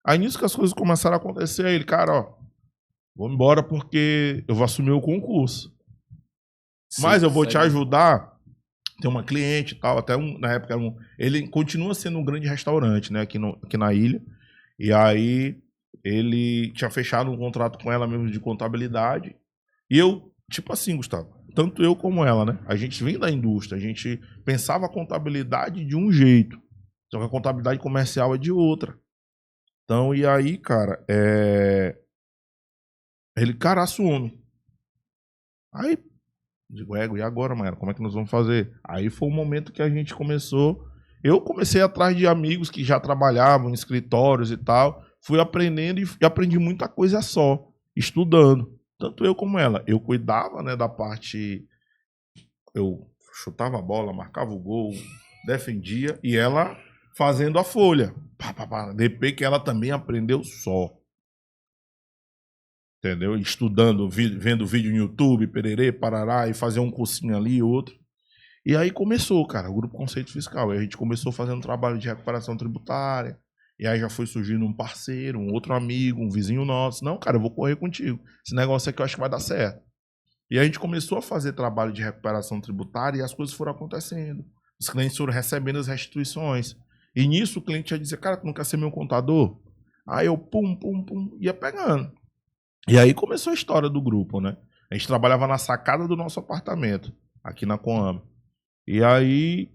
Aí nisso que as coisas começaram a acontecer, aí ele, cara, ó, vou embora porque eu vou assumir o concurso. Sim, mas eu vou te ajudar. Tem uma cliente e tal, até na época ele continua sendo um grande restaurante, né, aqui na ilha. E aí ele tinha fechado um contrato com ela mesmo de contabilidade. E eu, tipo assim, Gustavo, tanto eu como ela, né? A gente vem da indústria, a gente pensava a contabilidade de um jeito, só que a contabilidade comercial é de outra. Então, e aí, cara, ele, cara, assume. Aí, digo, e agora, Maera, como é que nós vamos fazer? Aí foi o momento que a gente começou. Eu comecei atrás de amigos que já trabalhavam em escritórios e tal. Fui aprendendo e aprendi muita coisa só, estudando. Tanto eu como ela. Eu cuidava, né, da parte... Eu chutava a bola, marcava o gol, defendia. E ela fazendo a folha. Depois que ela também aprendeu só. Entendeu? Estudando, vendo vídeo no YouTube, pererê, parará, e fazer um cursinho ali e outro. E aí começou, cara, o Grupo Conceito Fiscal. Aí a gente começou fazendo trabalho de recuperação tributária. E aí já foi surgindo um parceiro, um outro amigo, um vizinho nosso. Não, cara, eu vou correr contigo. Esse negócio aqui eu acho que vai dar certo. E aí a gente começou a fazer trabalho de recuperação tributária e as coisas foram acontecendo. Os clientes foram recebendo as restituições. E nisso o cliente ia dizer, cara, tu não quer ser meu contador? Aí eu, pum, ia pegando. E aí começou a história do grupo, né? A gente trabalhava na sacada do nosso apartamento, aqui na Coam. E aí...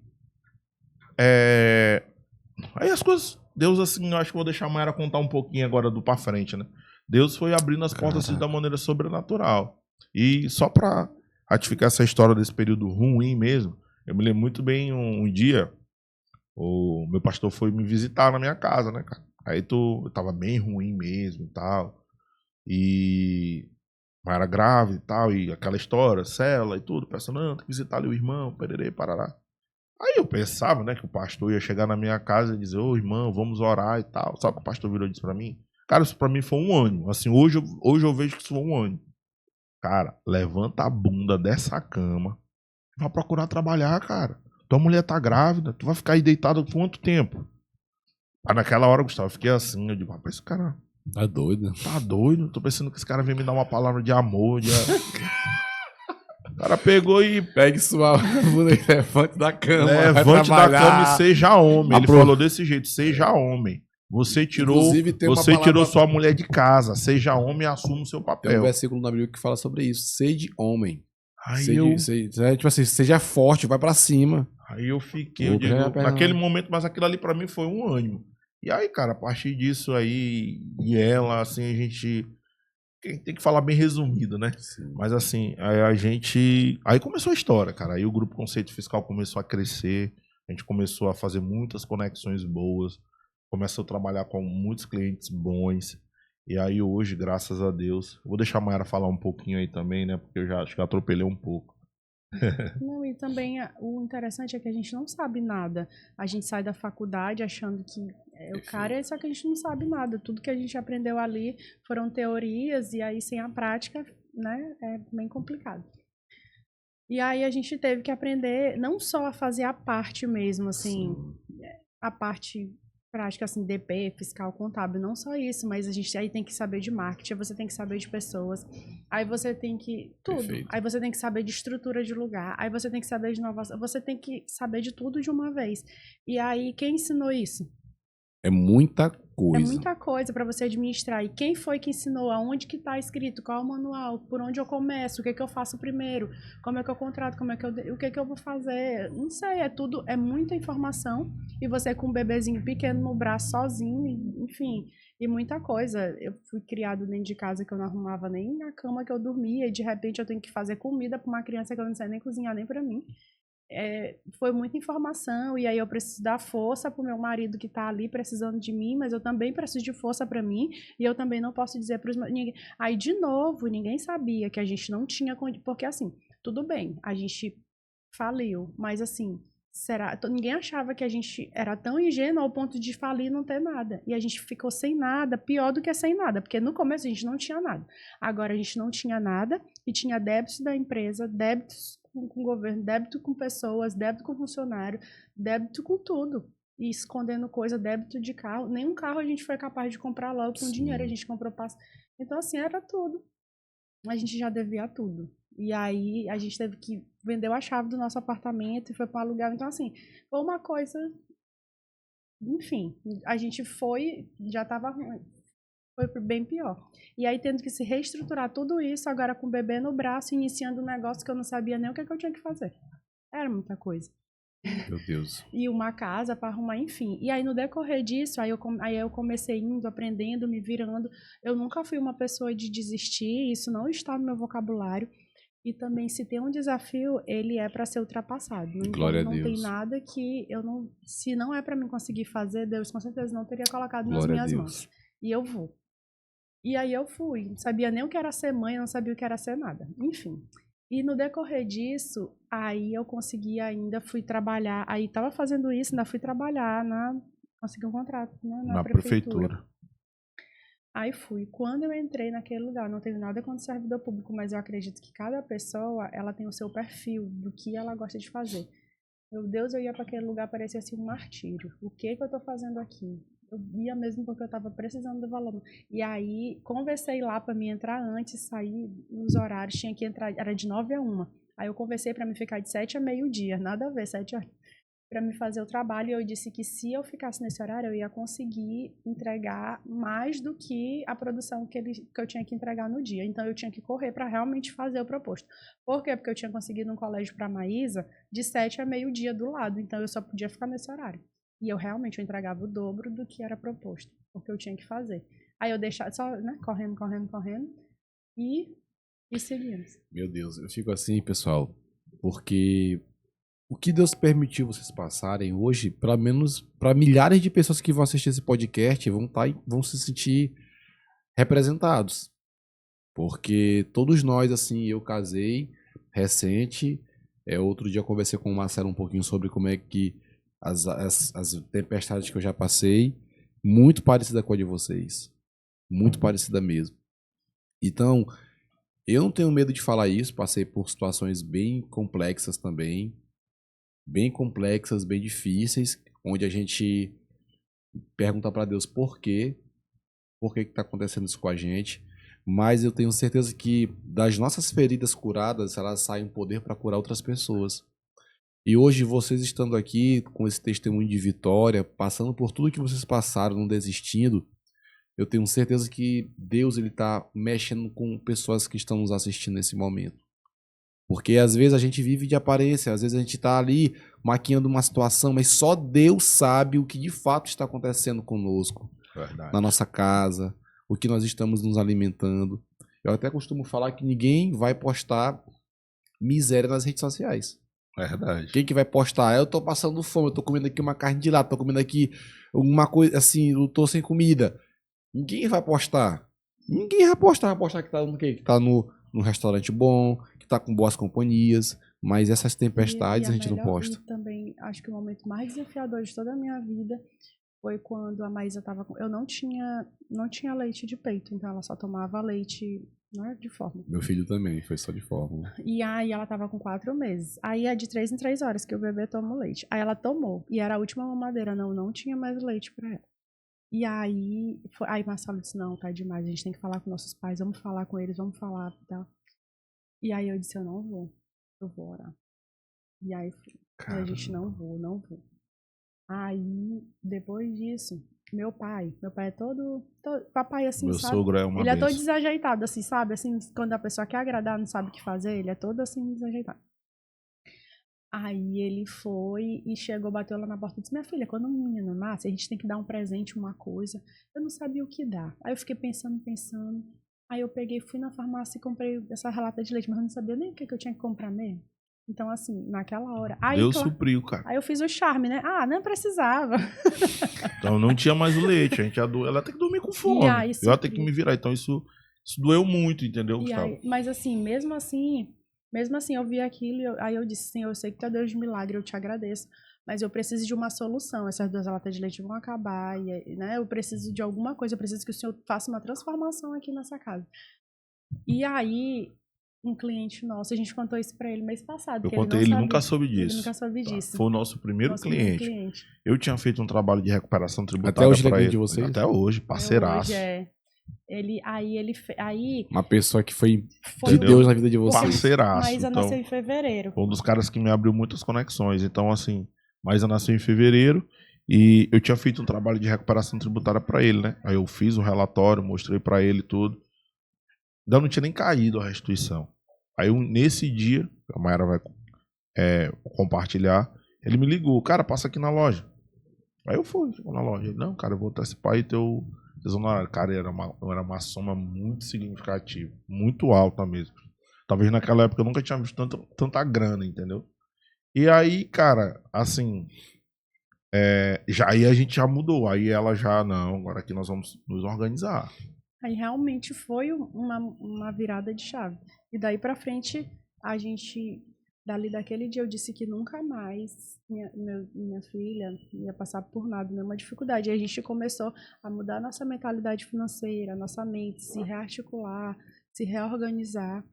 Aí as coisas... Deus, assim, eu acho que vou deixar a Mayara contar um pouquinho agora do pra frente, né? Deus foi abrindo as portas assim, da maneira sobrenatural. E só pra ratificar essa história desse período ruim mesmo, eu me lembro muito bem um dia, o meu pastor foi me visitar na minha casa, né, cara? Aí eu tava bem ruim mesmo e tal. E era grave e tal, e aquela história, célula e tudo, pensando, não, tem que visitar ali o irmão, pererê, parará. Aí eu pensava, né, que o pastor ia chegar na minha casa e dizer, ô irmão, vamos orar e tal. Sabe o que o pastor virou e disse pra mim? Cara, isso pra mim foi um ânimo. Assim, hoje eu vejo que isso foi um ânimo. Cara, levanta a bunda dessa cama e vai procurar trabalhar, cara. Tua mulher tá grávida, tu vai ficar aí deitado quanto tempo? Aí naquela hora, Gustavo, eu fiquei assim, eu digo, rapaz, esse cara... Tá doido? Tá doido? Tô pensando que esse cara veio me dar uma palavra de amor, O cara pegou e... Pegue sua bunda e levante da cama. Levante da cama e seja homem. Ele falou desse jeito, seja homem. Você tirou sua mulher de casa. Seja homem e assuma o seu papel. Tem um versículo na Bíblia que fala sobre isso. Seja homem. Aí tipo assim, seja forte, vai pra cima. Aí eu fiquei, naquele momento, mas aquilo ali pra mim foi um ânimo. E aí, cara, a partir disso aí, e ela, assim, a gente... Tem que falar bem resumido, né? Sim. Mas assim, aí começou a história, cara. Aí o Grupo Conceito Fiscal começou a crescer, a gente começou a fazer muitas conexões boas, começou a trabalhar com muitos clientes bons. E aí hoje, graças a Deus, vou deixar a Mayara falar um pouquinho aí também, né? Porque eu já acho que atropelei um pouco. Não, e também o interessante é que a gente não sabe nada. A gente sai da faculdade achando que o cara, só que a gente não sabe nada. Tudo que a gente aprendeu ali foram teorias, e aí sem a prática, né, é bem complicado. E aí a gente teve que aprender não só a fazer a parte mesmo, assim, a parte prática, assim, DP, fiscal, contábil, não só isso, mas a gente aí tem que saber de marketing, você tem que saber de pessoas, aí você tem que tudo, Perfeito. aí você tem que saber de estrutura de lugar, aí você tem que saber de inovação, você tem que saber de tudo de uma vez. E aí quem ensinou isso? É muita É coisa. muita coisa para você administrar. E quem foi que ensinou? Aonde que está escrito? Qual é o manual? Por onde eu começo? O que é que eu faço primeiro? Como é que eu contrato? Como é que o que é que eu vou fazer? Não sei, é tudo, é muita informação. E você com um bebezinho pequeno no braço sozinho, enfim, e muita coisa. Eu fui criado dentro de casa que eu não arrumava nem na cama que eu dormia, e de repente eu tenho que fazer comida para uma criança que eu não sei nem cozinhar nem para mim. Foi muita informação, e aí eu preciso dar força pro meu marido que tá ali precisando de mim, mas eu também preciso de força para mim, e eu também não posso dizer para os ninguém. Aí de novo, ninguém sabia que a gente não tinha, porque assim, tudo bem, a gente faliu, mas assim, ninguém achava que a gente era tão ingênuo ao ponto de falir e não ter nada. E a gente ficou sem nada, pior do que sem nada, porque no começo a gente não tinha nada. Agora a gente não tinha nada e tinha débitos da empresa, débitos com o governo, débito com pessoas, débito com funcionário, débito com tudo. E escondendo coisa, débito de carro. Nenhum carro a gente foi capaz de comprar logo com dinheiro, a gente comprou passo. Então, assim, era tudo. A gente já devia tudo. E aí a gente teve que vender a chave do nosso apartamento e foi para alugar. Então, assim, foi uma coisa. Enfim, a gente foi, já estava ruim. Foi bem pior. E aí, tendo que se reestruturar tudo isso, agora com o bebê no braço, iniciando um negócio que eu não sabia nem o que eu tinha que fazer. Era muita coisa. Meu Deus. E uma casa para arrumar, enfim. E aí, no decorrer disso, aí eu comecei indo, aprendendo, me virando. Eu nunca fui uma pessoa de desistir, isso não está no meu vocabulário. E também, se tem um desafio, ele é para ser ultrapassado. Glória a não Deus. tem nada que eu não. Se não é para mim conseguir fazer, Deus com certeza não teria colocado nas Glória a minhas Deus. mãos. E eu vou. E aí eu fui. Não sabia nem o que era ser mãe, eu não sabia o que era ser nada. Enfim. E no decorrer disso, aí eu consegui ainda, fui trabalhar. Aí tava fazendo isso, ainda fui trabalhar consegui um contrato, né, na prefeitura. Aí fui. Quando eu entrei naquele lugar, não teve nada contra o servidor público, mas eu acredito que cada pessoa, ela tem o seu perfil do que ela gosta de fazer. Meu Deus, eu ia para aquele lugar, parecia assim um martírio. O que eu tô fazendo aqui? Eu ia mesmo porque eu tava precisando do valor. E aí, conversei lá para mim entrar antes, sair nos horários, tinha que entrar, era de 9 a 1. Aí eu conversei para me ficar de 7 a meio-dia, nada a ver, 7 horas, para me fazer o trabalho. E eu disse que se eu ficasse nesse horário, eu ia conseguir entregar mais do que a produção que eu tinha que entregar no dia. Então eu tinha que correr para realmente fazer o proposto. Por quê? Porque eu tinha conseguido um colégio para a Maísa de 7 a meio-dia do lado, então eu só podia ficar nesse horário. E eu realmente entregava o dobro do que era proposto, porque eu tinha que fazer. Aí eu deixava só, né, correndo, e seguimos. Meu Deus, eu fico assim, pessoal, porque o que Deus permitiu vocês passarem hoje, pelo menos para milhares de pessoas que vão assistir esse podcast, vão se sentir representados. Porque todos nós, assim, eu casei recente, outro dia eu conversei com o Marcelo um pouquinho sobre como é que as tempestades que eu já passei, muito parecida com a de vocês. Muito parecida mesmo. Então, eu não tenho medo de falar isso, passei por situações bem complexas também. Bem complexas, bem difíceis, onde a gente pergunta para Deus por que está acontecendo isso com a gente. Mas eu tenho certeza que das nossas feridas curadas, elas saem um poder para curar outras pessoas. E hoje, vocês estando aqui com esse testemunho de vitória, passando por tudo que vocês passaram, não desistindo, eu tenho certeza que Deus está mexendo com pessoas que estão nos assistindo nesse momento. Porque às vezes a gente vive de aparência, às vezes a gente está ali maquiando uma situação, mas só Deus sabe o que de fato está acontecendo conosco. Verdade. Na nossa casa, o que nós estamos nos alimentando. Eu até costumo falar que ninguém vai postar miséria nas redes sociais. Verdade. Quem que vai postar? Eu tô passando fome, eu tô comendo aqui uma carne de lata, tô comendo aqui uma coisa assim, eu tô sem comida. Ninguém vai postar. Ninguém vai postar que tá no quê? Que tá no restaurante bom, que tá com boas companhias. Mas essas E tempestades a a gente não melhor, posta. e também acho que o momento mais desafiador de toda a minha vida foi quando a Maísa tava com. Eu não tinha leite de peito, então ela só tomava leite, né, de fórmula. Meu filho também, foi só de fórmula. E aí ela tava com 4 meses. Aí é de 3 em 3 horas que o bebê toma o leite. Aí ela tomou. E era a última mamadeira. Não tinha mais leite pra ela. E aí Marcelo disse, não, tá demais, a gente tem que falar com nossos pais, vamos falar com eles, vamos falar e tal. E aí eu disse, eu não vou, eu vou orar. E aí a gente não vou. Aí, depois disso, meu pai é todo papai assim, Meu sabe? sogro é uma Ele é todo benção. desajeitado, assim, sabe? Assim, quando a pessoa quer agradar, não sabe o que fazer, ele é todo assim, desajeitado. Aí ele foi e chegou, bateu lá na porta e disse, minha filha, quando um menino nasce, a gente tem que dar um presente, uma coisa. Eu não sabia o que dar. Aí eu fiquei pensando. Aí eu peguei, fui na farmácia e comprei essa relata de leite, mas eu não sabia nem o que eu tinha que comprar mesmo. Então, assim, naquela hora. Deus supriu, cara. Aí eu fiz o charme, né? Ah, não precisava. Então não tinha mais o leite. Ela tem que dormir com fome. aí Eu ia ter que supriu. me virar. Então isso doeu muito, entendeu, E Gustavo? aí, mas assim, mesmo assim, eu vi aquilo, aí eu disse, Senhor, eu sei que tu é Deus de milagre, eu te agradeço, mas eu preciso de uma solução, essas 2 latas de leite vão acabar, né, eu preciso de alguma coisa, eu preciso que o Senhor faça uma transformação aqui nessa casa. E aí, um cliente nosso, a gente contou isso pra ele mês passado, Eu porque contei, ele nunca soube disso. Ele nunca soube Tá? disso. Foi o nosso primeiro cliente. Eu tinha feito um trabalho de recuperação tributária Até hoje ele é pra cliente ele. de vocês? Até hoje, parceiraço. Hoje Uma pessoa que foi foi de Deus na vida de vocês. Parceiraço. Maísa Então, nasceu em fevereiro. foi um dos caras que me abriu muitas conexões. Então, assim, Maísa nasceu em fevereiro e eu tinha feito um trabalho de recuperação tributária pra ele, né? Aí eu fiz o relatório, mostrei pra ele tudo. Ainda não tinha nem caído a restituição. Aí nesse dia, a Mayara vai compartilhar, ele me ligou, cara, passa aqui na loja. Aí eu fui na loja. Ele, não, cara, eu vou antecipar aí teu honorário. Cara, era uma soma muito significativa, muito alta mesmo. Talvez naquela época eu nunca tinha visto tanta grana, entendeu? E aí, cara, assim, aí a gente já mudou. Aí ela já, não, agora aqui nós vamos nos organizar. Aí realmente foi uma virada de chave. E daí pra frente, a gente, daquele dia, eu disse que nunca mais minha filha ia passar por nada, nenhuma dificuldade. E a gente começou a mudar a nossa mentalidade financeira, a nossa mente, se rearticular, se reorganizar.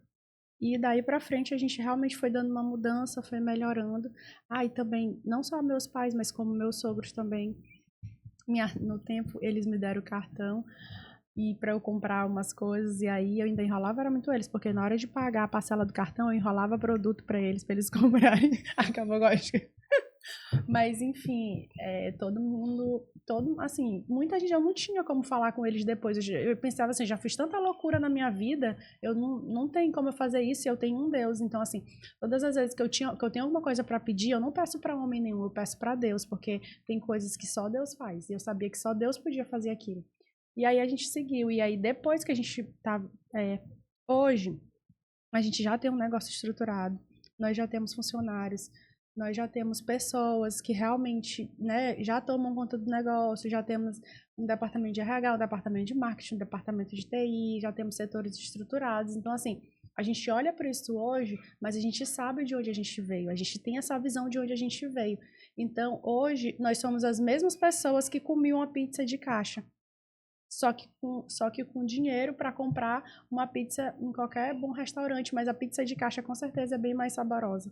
E daí pra frente a gente realmente foi dando uma mudança, foi melhorando. E também, não só meus pais, mas como meus sogros também. No tempo, eles me deram o cartão e para eu comprar umas coisas, e aí eu ainda enrolava era muito eles, porque na hora de pagar a parcela do cartão, eu enrolava produto para eles comprarem. Acabou gostando. Mas enfim, assim, muita gente, eu não tinha como falar com eles depois. Eu pensava assim, já fiz tanta loucura na minha vida, eu não tem como eu fazer isso, eu tenho um Deus. Então assim, todas as vezes que eu tenho alguma coisa para pedir, eu não peço para homem nenhum, eu peço para Deus, porque tem coisas que só Deus faz. E eu sabia que só Deus podia fazer aquilo. E aí a gente seguiu. E aí depois que a gente tá hoje, a gente já tem um negócio estruturado, nós já temos funcionários, nós já temos pessoas que realmente, né, já tomam conta do negócio, já temos um departamento de RH, um departamento de marketing, um departamento de TI, já temos setores estruturados. Então, assim, a gente olha para isso hoje, mas a gente sabe de onde a gente veio, a gente tem essa visão de onde a gente veio. Então, hoje, nós somos as mesmas pessoas que comiam a pizza de caixa. Só que com dinheiro para comprar uma pizza em qualquer bom restaurante, mas a pizza de caixa com certeza é bem mais saborosa.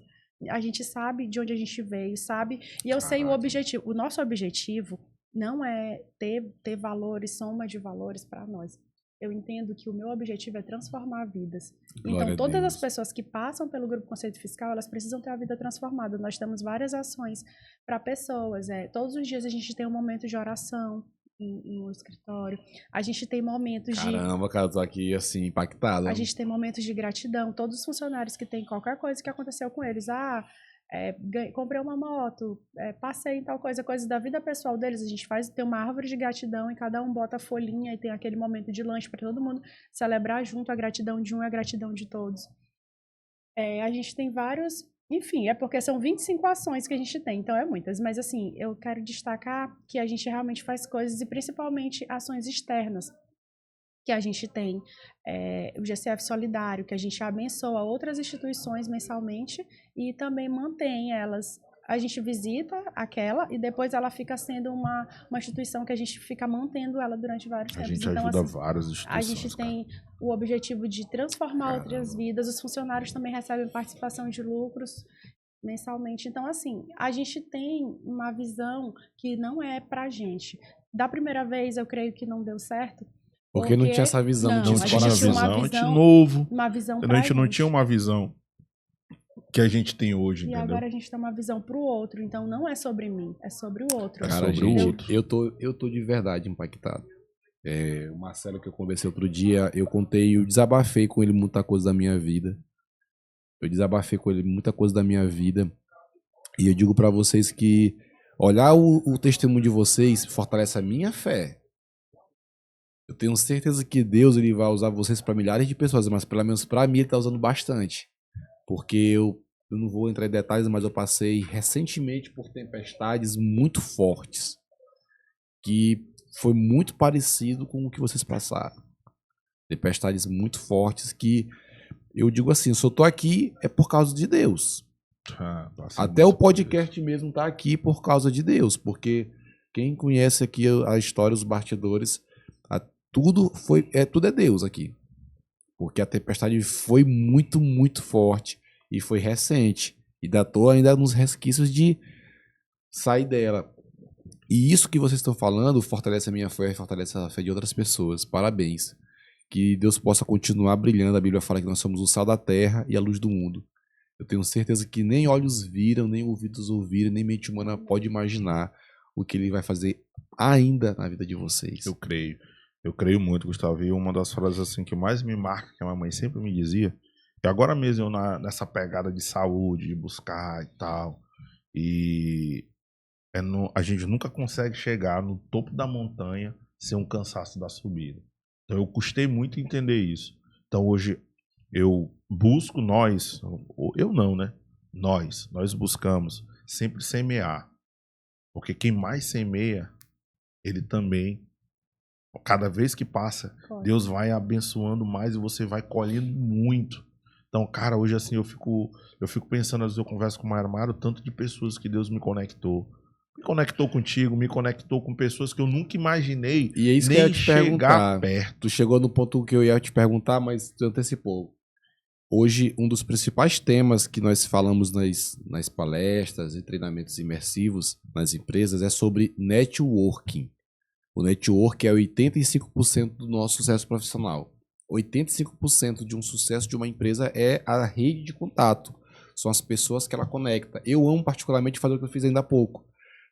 A gente sabe de onde a gente veio, sabe? E eu sei o objetivo. O nosso objetivo não é ter valores, soma de valores para nós. Eu entendo que o meu objetivo é transformar vidas. Então, todas as pessoas que passam pelo Grupo Conceito Fiscal, elas precisam ter a vida transformada. Nós temos várias ações para pessoas. Todos os dias a gente tem um momento de oração no escritório. A gente tem momentos Caramba, cara, eu tô aqui assim, impactado. A gente tem momentos de gratidão. Todos os funcionários que têm qualquer coisa que aconteceu com eles. Comprei uma moto, passei em tal coisa da vida pessoal deles. A gente tem uma árvore de gratidão e cada um bota a folhinha e tem aquele momento de lanche para todo mundo celebrar junto. A gratidão de um é a gratidão de todos. A gente tem vários... Enfim, é porque são 25 ações que a gente tem, então é muitas. Mas assim, eu quero destacar que a gente realmente faz coisas e principalmente ações externas. que a gente tem o GCF Solidário, que a gente abençoa outras instituições mensalmente e também mantém elas. A gente visita aquela e depois ela fica sendo uma instituição que a gente fica mantendo ela durante vários tempos. A gente então, ajuda assim, várias instituições. A gente tem o objetivo de transformar outras vidas. Os funcionários também recebem participação de lucros mensalmente. Então, assim, a gente tem uma visão que não é pra gente. Da primeira vez, eu creio que não deu certo. Porque não tinha essa visão, não, não tinha a esse gente coração. tinha uma A gente visão novo. Uma visão A pra gente não tinha uma visão que a gente tem hoje, E entendeu? agora a gente tem uma visão pro outro. Então, não é sobre mim, é sobre o outro. Cara, sobre o outro. eu tô de verdade impactado. O Marcelo, que eu conversei outro dia, eu desabafei com ele muita coisa da minha vida. E eu digo pra vocês que olhar o testemunho de vocês fortalece a minha fé. Eu tenho certeza que Deus ele vai usar vocês para milhares de pessoas, mas pelo menos para mim ele tá usando bastante. Porque eu não vou entrar em detalhes, mas eu passei recentemente por tempestades muito fortes. Que foi muito parecido com o que vocês passaram. Tempestades muito fortes que eu digo assim, se eu tô aqui é por causa de Deus. Até o podcast mesmo tá aqui por causa de Deus, porque quem conhece aqui a história, os bastidores, tudo é Deus aqui. Porque a tempestade foi muito, muito forte e foi recente. E tô ainda nos resquícios de sair dela. E isso que vocês estão falando fortalece a minha fé e fortalece a fé de outras pessoas. Parabéns. Que Deus possa continuar brilhando. A Bíblia fala que nós somos o sal da terra e a luz do mundo. Eu tenho certeza que nem olhos viram, nem ouvidos ouviram, nem mente humana pode imaginar o que ele vai fazer ainda na vida de vocês. Eu creio muito, Gustavo. E uma das frases assim que mais me marca, que a minha mãe sempre me dizia, e agora mesmo eu nessa pegada de saúde, de buscar e tal, e a gente nunca consegue chegar no topo da montanha sem um cansaço da subida. Então eu custei muito entender isso. Então hoje eu busco eu não, né? Nós buscamos sempre semear. Porque quem mais semeia, ele também, cada vez que passa, Deus vai abençoando mais e você vai colhendo muito. Então, cara, hoje assim eu fico pensando, às vezes eu converso com o Mayara, o tanto de pessoas que Deus me conectou. Me conectou contigo, me conectou com pessoas que eu nunca imaginei e é isso nem que eu ia te chegar perguntar. perto. Tu chegou no ponto que eu ia te perguntar, mas tu antecipou. Hoje, um dos principais temas que nós falamos nas palestras e treinamentos imersivos nas empresas é sobre networking. O network é 85% do nosso sucesso profissional. 85% de um sucesso de uma empresa é a rede de contato. São as pessoas que ela conecta. Eu amo particularmente fazer o que eu fiz ainda há pouco.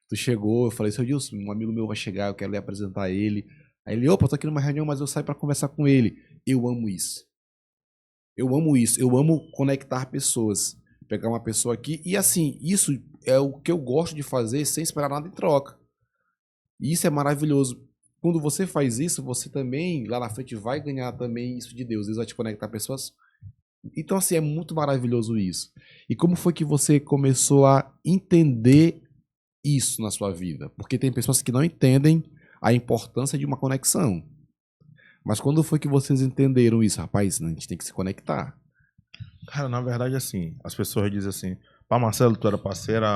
Tu chegou, eu falei, seu Dilson, um amigo meu vai chegar, eu quero lhe apresentar ele. Aí ele, opa, tô aqui numa reunião, mas eu saio para conversar com ele. Eu amo isso. Eu amo conectar pessoas. Pegar uma pessoa aqui. E assim, isso é o que eu gosto de fazer sem esperar nada em troca. E isso é maravilhoso. Quando você faz isso, você também, lá na frente, vai ganhar também isso de Deus. Deus vai te conectar pessoas. Então, assim, é muito maravilhoso isso. E como foi que você começou a entender isso na sua vida? Porque tem pessoas que não entendem a importância de uma conexão. Mas quando foi que vocês entenderam isso? Rapaz, a gente tem que se conectar. Cara, na verdade, assim, as pessoas dizem assim, pá, Marcelo, tu era parceiro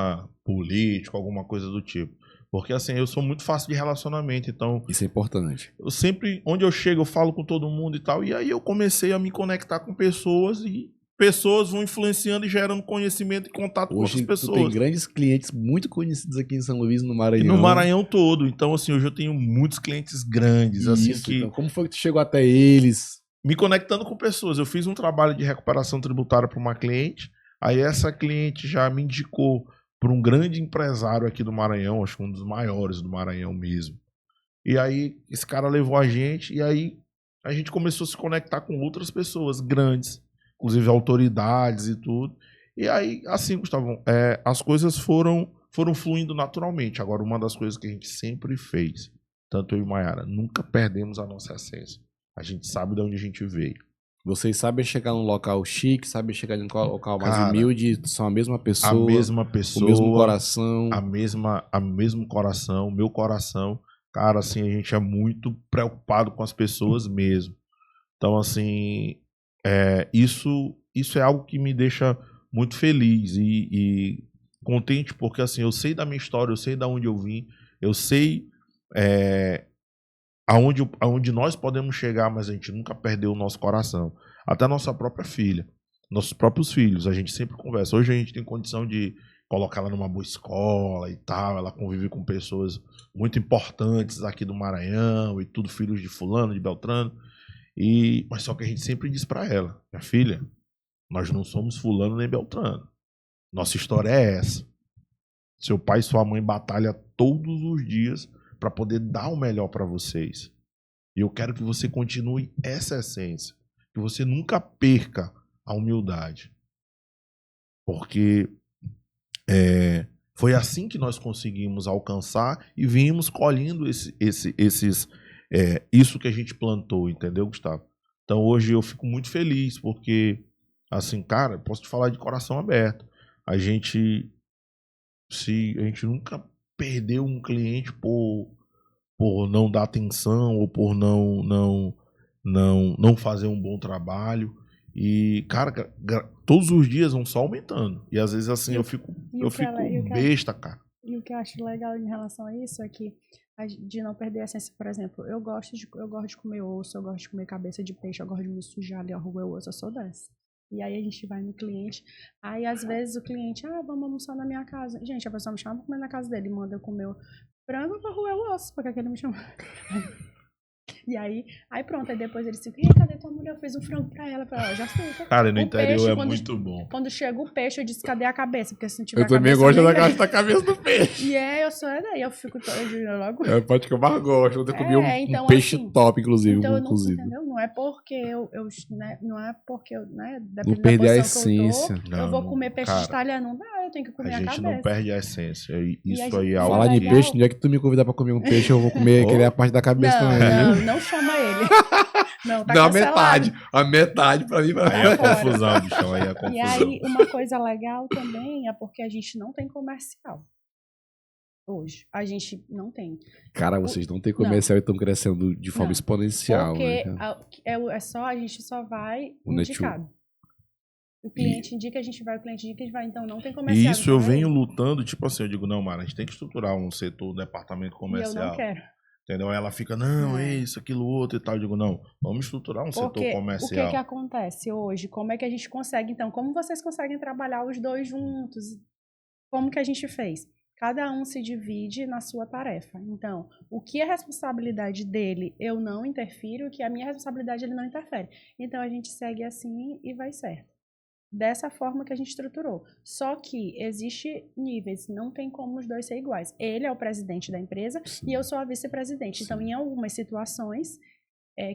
político, alguma coisa do tipo. Porque, assim, eu sou muito fácil de relacionamento, então... Isso é importante. Eu sempre, onde eu chego, eu falo com todo mundo e tal, e aí eu comecei a me conectar com pessoas e pessoas vão influenciando e gerando conhecimento e contato com outras pessoas. Hoje tu tem grandes clientes muito conhecidos aqui em São Luís, no Maranhão. E no Maranhão todo. Então, assim, hoje eu tenho muitos clientes grandes, Isso, assim, que... Então, como foi que tu chegou até eles? Me conectando com pessoas. Eu fiz um trabalho de recuperação tributária para uma cliente, aí essa cliente já me indicou para um grande empresário aqui do Maranhão, acho que um dos maiores do Maranhão mesmo. E aí esse cara levou a gente e aí a gente começou a se conectar com outras pessoas grandes, inclusive autoridades e tudo. E aí, assim, Gustavo, as coisas foram fluindo naturalmente. Agora, uma das coisas que a gente sempre fez, tanto eu e Mayara, nunca perdemos a nossa essência. A gente sabe de onde a gente veio. Vocês sabem chegar num local chique, sabem chegar num local mais humilde, são a mesma pessoa. A mesma pessoa. O mesmo coração. A mesmo coração, meu coração. cara, assim, a gente é muito preocupado com as pessoas mesmo. Então, assim, isso é algo que me deixa muito feliz e contente, porque, assim, eu sei da minha história, eu sei de onde eu vim, eu sei aonde nós podemos chegar, mas a gente nunca perdeu o nosso coração. Até a nossa própria filha, nossos próprios filhos, a gente sempre conversa. Hoje a gente tem condição de colocar ela numa boa escola e tal, ela convive com pessoas muito importantes aqui do Maranhão e tudo, filhos de fulano, de Beltrano. Mas só que a gente sempre diz pra ela, minha filha, nós não somos fulano nem Beltrano. Nossa história é essa. Seu pai e sua mãe batalham todos os dias para poder dar o melhor para vocês. E eu quero que você continue essa essência, que você nunca perca a humildade. Porque foi assim que nós conseguimos alcançar e vimos colhendo isso que a gente plantou, entendeu, Gustavo? Então hoje eu fico muito feliz, porque, assim, cara, eu posso te falar de coração aberto. A gente nunca perdeu um cliente por não dar atenção ou por não fazer um bom trabalho. E, cara, todos os dias vão só aumentando. E às vezes, assim, eu fico besta, cara. E o que eu acho legal em relação a isso é que de não perder a essência, por exemplo, eu gosto de comer osso, eu gosto de comer cabeça de peixe, eu gosto de me sujar ali, roer o osso, eu sou dessa. E aí a gente vai no cliente, aí às vezes o cliente, vamos almoçar na minha casa. Gente, a pessoa me chama pra comer na casa dele, manda eu comer o frango pra roer o osso, porque ele me chama. E aí pronto, aí depois eles ficam, cadê tua mulher? Eu fiz um frango pra ela, já fica. Cara, no interior é muito bom. Quando chega o peixe, eu disse, cadê a cabeça? Porque se não tiver eu também gosto da cabeça do peixe. E eu sou daí, eu fico logo. Pode que eu mais gosto. Eu comi um peixe assim, top, inclusive. Então, entendeu? Não é porque não perdi a essência. Eu vou comer peixe de talha, não dá, eu tenho que comer a cabeça. A gente não perde a essência. Isso aí é algo. Falar de peixe, no dia que tu me convidar pra comer um peixe, eu vou comer querer a parte da cabeça também. Não chama ele. Não, tá cancelado. A metade pra mim. Aí é confusão, bichão, aí é confusão. E aí, uma coisa legal também é porque a gente não tem comercial. Hoje. A gente não tem. Cara, vocês não têm comercial e estão crescendo de forma exponencial. Porque né? A gente só vai indicado. O cliente indica, a gente vai, o cliente indica, a gente vai, então não tem comercial. E isso eu venho lutando, tipo assim, eu digo, não, Mara, a gente tem que estruturar um setor, departamento comercial. E eu não quero. Entendeu? Ela fica, não, isso, aquilo, outro e tal. Eu digo, não, vamos estruturar um setor comercial. O que acontece hoje? Como é que a gente consegue, então? Como vocês conseguem trabalhar os dois juntos? Como que a gente fez? Cada um se divide na sua tarefa. Então, o que é responsabilidade dele, eu não interfiro. O que é a minha responsabilidade, ele não interfere. Então, a gente segue assim e vai certo. Dessa forma que a gente estruturou. Só que existe níveis, não tem como os dois ser iguais. Ele é o presidente da empresa e eu sou a vice-presidente. Então, em algumas situações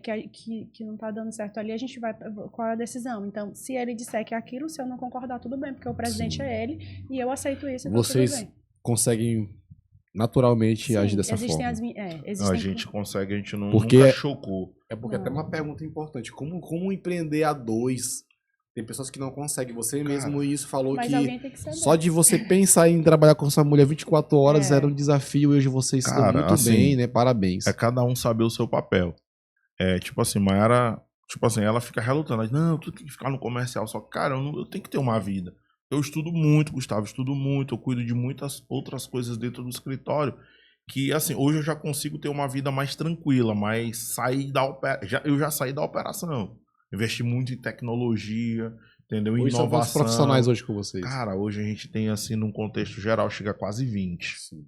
que não está dando certo ali, a gente vai... Qual é a decisão? Então, se ele disser que é aquilo, se eu não concordar, tudo bem, porque o presidente é ele e eu aceito isso. Vocês tudo bem. Conseguem naturalmente agir dessa forma. A gente consegue, a gente nunca chocou. É porque até uma pergunta importante. Como empreender a dois... Tem pessoas que não conseguem. Você mesmo isso falou que só de você pensar em trabalhar com sua mulher 24 horas era um desafio e hoje vocês estão muito bem, né? Parabéns. É cada um saber o seu papel. Tipo assim, Mayara, ela fica relutando. Não, tu tem que ficar no comercial. Só que, cara, eu tenho que ter uma vida. Eu estudo muito, Gustavo, eu cuido de muitas outras coisas dentro do escritório. Que, assim, hoje eu já consigo ter uma vida mais tranquila, mas eu já saí da operação. Investi muito em tecnologia, entendeu? Em inovação. Quantos profissionais hoje com vocês? Cara, hoje a gente tem, assim, num contexto geral, chega a quase 20. Sim.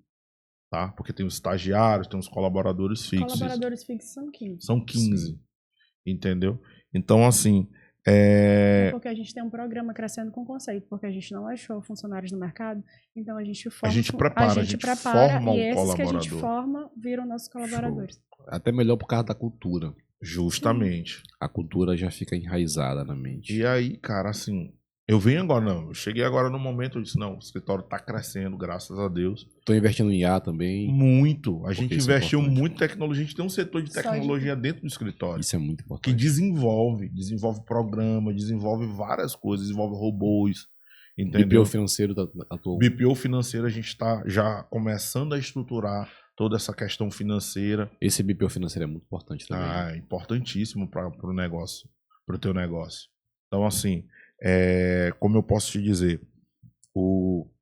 Tá? Porque tem os estagiários, tem os colaboradores fixos. Os colaboradores fixos são 15. São 15. Sim. Entendeu? Então, assim... Porque a gente tem um programa crescendo com conceito, porque a gente não achou funcionários no mercado, então a gente forma... A gente prepara forma e um colaborador. Que a gente forma viram nossos colaboradores. Show. Até melhor por causa da cultura. Justamente. A cultura já fica enraizada na mente. E aí, cara, assim, eu cheguei agora no momento, eu disse, não, o escritório tá crescendo, graças a Deus. Tô investindo em IA também. Muito. A gente investiu muito em tecnologia, a gente tem um setor de tecnologia dentro do escritório. Isso é muito importante. Que desenvolve programa, desenvolve várias coisas, desenvolve robôs, entendeu? BPO financeiro atuou. BPO financeiro a gente tá já começando a estruturar toda essa questão financeira. Esse BPO financeiro é muito importante também. É importantíssimo para o negócio, para o teu negócio. Então, assim, como eu posso te dizer,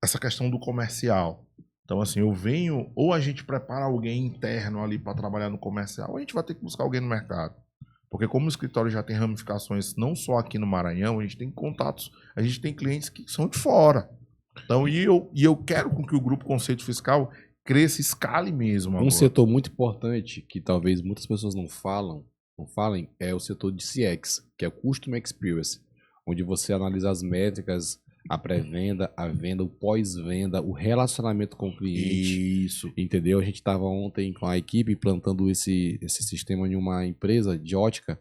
essa questão do comercial. Então, assim, eu venho, ou a gente prepara alguém interno ali para trabalhar no comercial, ou a gente vai ter que buscar alguém no mercado. Porque como o escritório já tem ramificações não só aqui no Maranhão, a gente tem contatos, a gente tem clientes que são de fora. Então, e eu quero com que o Grupo Conceito Fiscal cresça, escale mesmo agora. Um setor muito importante, que talvez muitas pessoas não falem, é o setor de CX, que é o Customer Experience, onde você analisa as métricas, a pré-venda, a venda, o pós-venda, o relacionamento com o cliente. Isso. Entendeu? A gente estava ontem com a equipe implantando esse sistema em uma empresa de ótica,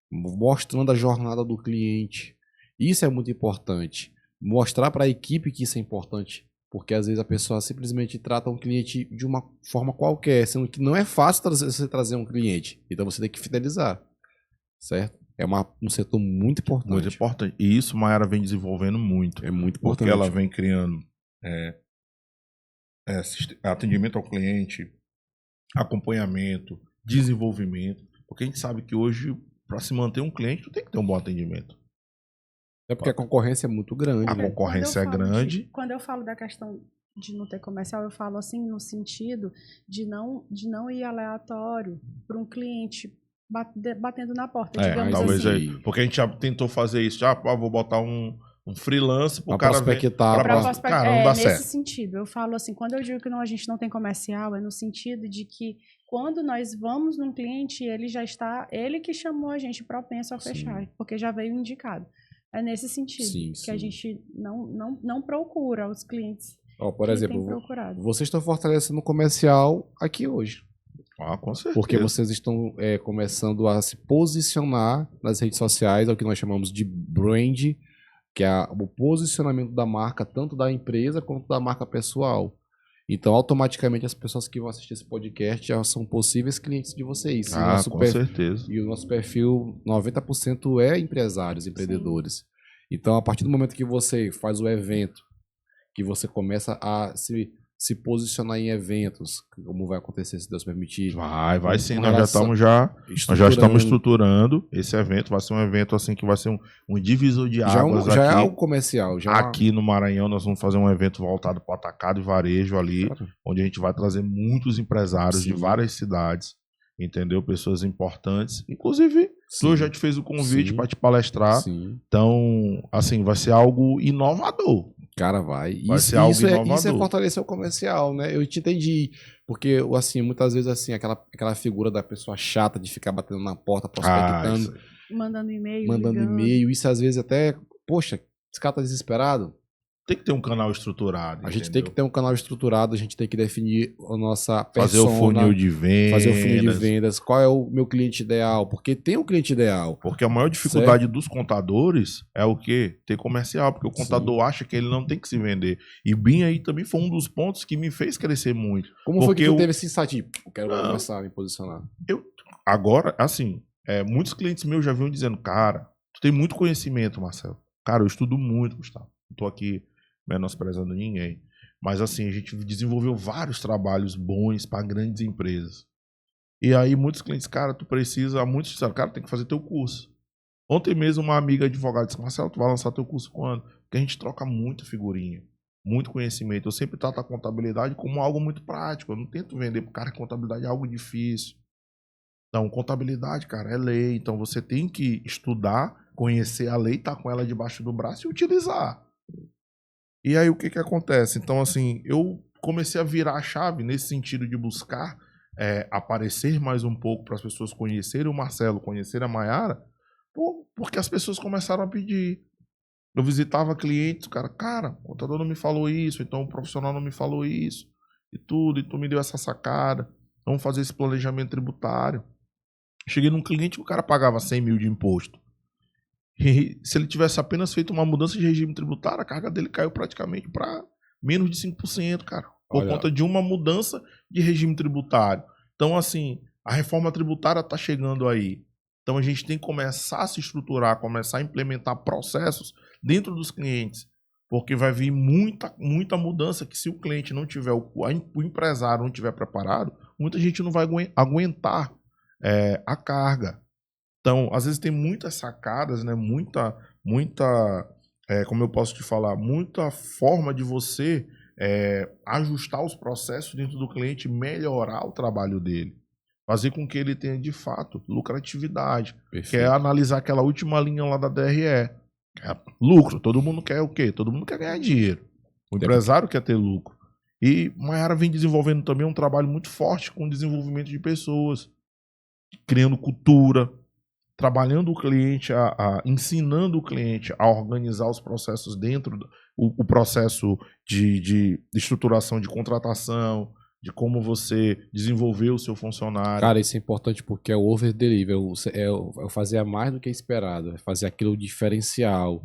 mostrando a jornada do cliente. Isso é muito importante. Mostrar para a equipe que isso é importante. Porque às vezes a pessoa simplesmente trata um cliente de uma forma qualquer, sendo que não é fácil você trazer um cliente. Então você tem que fidelizar. Certo? É um setor muito importante. Muito importante. E isso Mayara vem desenvolvendo muito. É muito importante. Porque ela vem criando atendimento ao cliente, acompanhamento, desenvolvimento. Porque a gente sabe que hoje, para se manter um cliente, tu tem que ter um bom atendimento. É porque a concorrência é muito grande. A né? concorrência é grande. Quando eu falo da questão de não ter comercial, eu falo assim no sentido de não ir aleatório para um cliente batendo na porta, digamos talvez assim. aí. Porque a gente já tentou fazer isso. Vou botar um freelance pro Pra cara prospectar. Cara, não dá certo. Nesse sentido, eu falo assim, quando eu digo que a gente não tem comercial, é no sentido de que quando nós vamos num cliente, ele que chamou a gente propenso a fechar, porque já veio indicado. É nesse sentido que a gente não procura os clientes. Por exemplo, vocês estão fortalecendo o comercial aqui hoje. Com certeza. Porque vocês estão começando a se posicionar nas redes sociais, é o que nós chamamos de brand, que é o posicionamento da marca, tanto da empresa quanto da marca pessoal. Então, automaticamente, as pessoas que vão assistir esse podcast já são possíveis clientes de vocês. Com certeza. E o nosso perfil, 90% é empresários, empreendedores. Sim. Então, a partir do momento que você faz o evento, que você começa a se posicionar em eventos, como vai acontecer, se Deus permitir. Vai sim, nós já estamos estruturando esse evento, vai ser um evento assim que vai ser um divisor de águas já é algo comercial. Aqui no Maranhão nós vamos fazer um evento voltado para o atacado e varejo ali, onde a gente vai trazer muitos empresários de várias cidades, entendeu? Pessoas importantes, inclusive tu já te fez o convite para te palestrar, então assim, vai ser algo inovador. Cara, vai. Ser algo inovador. Isso é fortalecer o comercial, né? Eu te entendi. Porque, assim, muitas vezes, assim, aquela figura da pessoa chata de ficar batendo na porta, prospectando. Mandando e-mail. Mandando e-mail. Isso, às vezes, até... Poxa, esse cara tá desesperado. Tem que ter um canal estruturado. A gente tem que ter um canal estruturado, a gente tem que definir a nossa persona. Fazer o funil de vendas. Qual é o meu cliente ideal? Porque tem um cliente ideal. Porque a maior dificuldade dos contadores é o quê? Ter comercial. Porque o contador acha que ele não tem que se vender. E bem aí também foi um dos pontos que me fez crescer muito. Como foi que tu teve esse insight? Eu quero começar a me posicionar. Agora, assim, muitos clientes meus já vinham dizendo, cara, tu tem muito conhecimento, Marcelo. Cara, eu estudo muito, Gustavo. Não tô aqui menosprezando ninguém. Mas assim, a gente desenvolveu vários trabalhos bons para grandes empresas. E aí muitos clientes, cara, muitos disseram, cara, tem que fazer teu curso. Ontem mesmo uma amiga advogada disse, Marcelo, tu vai lançar teu curso quando? Porque a gente troca muita figurinha, muito conhecimento. Eu sempre trato a contabilidade como algo muito prático. Eu não tento vender pro cara que contabilidade é algo difícil. Não, contabilidade, cara, é lei. Então você tem que estudar, conhecer a lei, estar com ela debaixo do braço e utilizar. E aí o que acontece? Então, assim, eu comecei a virar a chave nesse sentido de buscar aparecer mais um pouco para as pessoas conhecerem o Marcelo, conhecerem a Mayara, porque as pessoas começaram a pedir. Eu visitava clientes, cara, o contador não me falou isso, então o profissional não me falou isso, e tudo, e tu me deu essa sacada, vamos fazer esse planejamento tributário. Cheguei num cliente, o cara pagava 100 mil de imposto. E se ele tivesse apenas feito uma mudança de regime tributário, a carga dele caiu praticamente para menos de 5%, cara. Por conta de uma mudança de regime tributário. Então, assim, a reforma tributária está chegando aí. Então, a gente tem que começar a se estruturar, começar a implementar processos dentro dos clientes Porque vai vir muita mudança que se o cliente não tiver, o empresário não tiver preparado, muita gente não vai aguentar a carga. Então, às vezes tem muitas sacadas, né? Muita, como eu posso te falar, muita forma de você ajustar os processos dentro do cliente, melhorar o trabalho dele. Fazer com que ele tenha, de fato, lucratividade. Perfeito. Que é analisar aquela última linha lá da DRE. Lucro. Todo mundo quer o quê? Todo mundo quer ganhar dinheiro. O empresário quer ter lucro. E Mayara vem desenvolvendo também um trabalho muito forte com o desenvolvimento de pessoas. Criando cultura. Trabalhando o cliente, ensinando o cliente a organizar os processos dentro o processo de estruturação de contratação, de como você desenvolver o seu funcionário. Cara, isso é importante porque é o over-deliver, é fazer mais do que esperado, é fazer aquilo diferencial,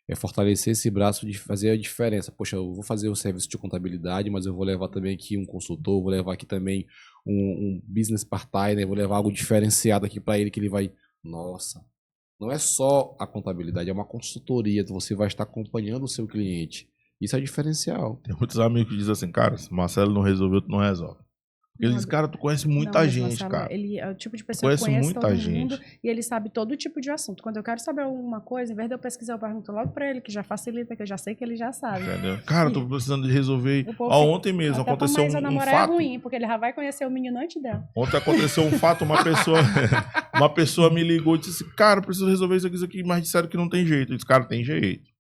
é fortalecer esse braço de fazer a diferença. Poxa, eu vou fazer o serviço de contabilidade, mas eu vou levar também aqui um consultor, vou levar aqui também um business part-time, né? Vou levar algo diferenciado aqui para ele que ele vai... Nossa, não é só a contabilidade, é uma consultoria, você vai estar acompanhando o seu cliente. Isso é diferencial. Tem muitos amigos que dizem assim, cara, se Marcelo não resolveu, tu não resolve. Ele diz, cara, tu conhece muita gente, Marcelo, cara. Ele é o tipo de pessoa que conhece muita todo gente. mundo e ele sabe todo tipo de assunto. Quando eu quero saber alguma coisa, em vez de eu pesquisar, eu pergunto logo pra ele, que já facilita, que eu já sei que ele já sabe. Entendeu? Cara, tô precisando de resolver. Ontem mesmo até aconteceu pra um namorar fato. É ruim, porque ele já vai conhecer o menino antes dela. Ontem aconteceu um fato, uma pessoa me ligou e disse, cara, eu preciso resolver isso aqui, mas disseram que não tem jeito. Eu disse, cara, tem jeito.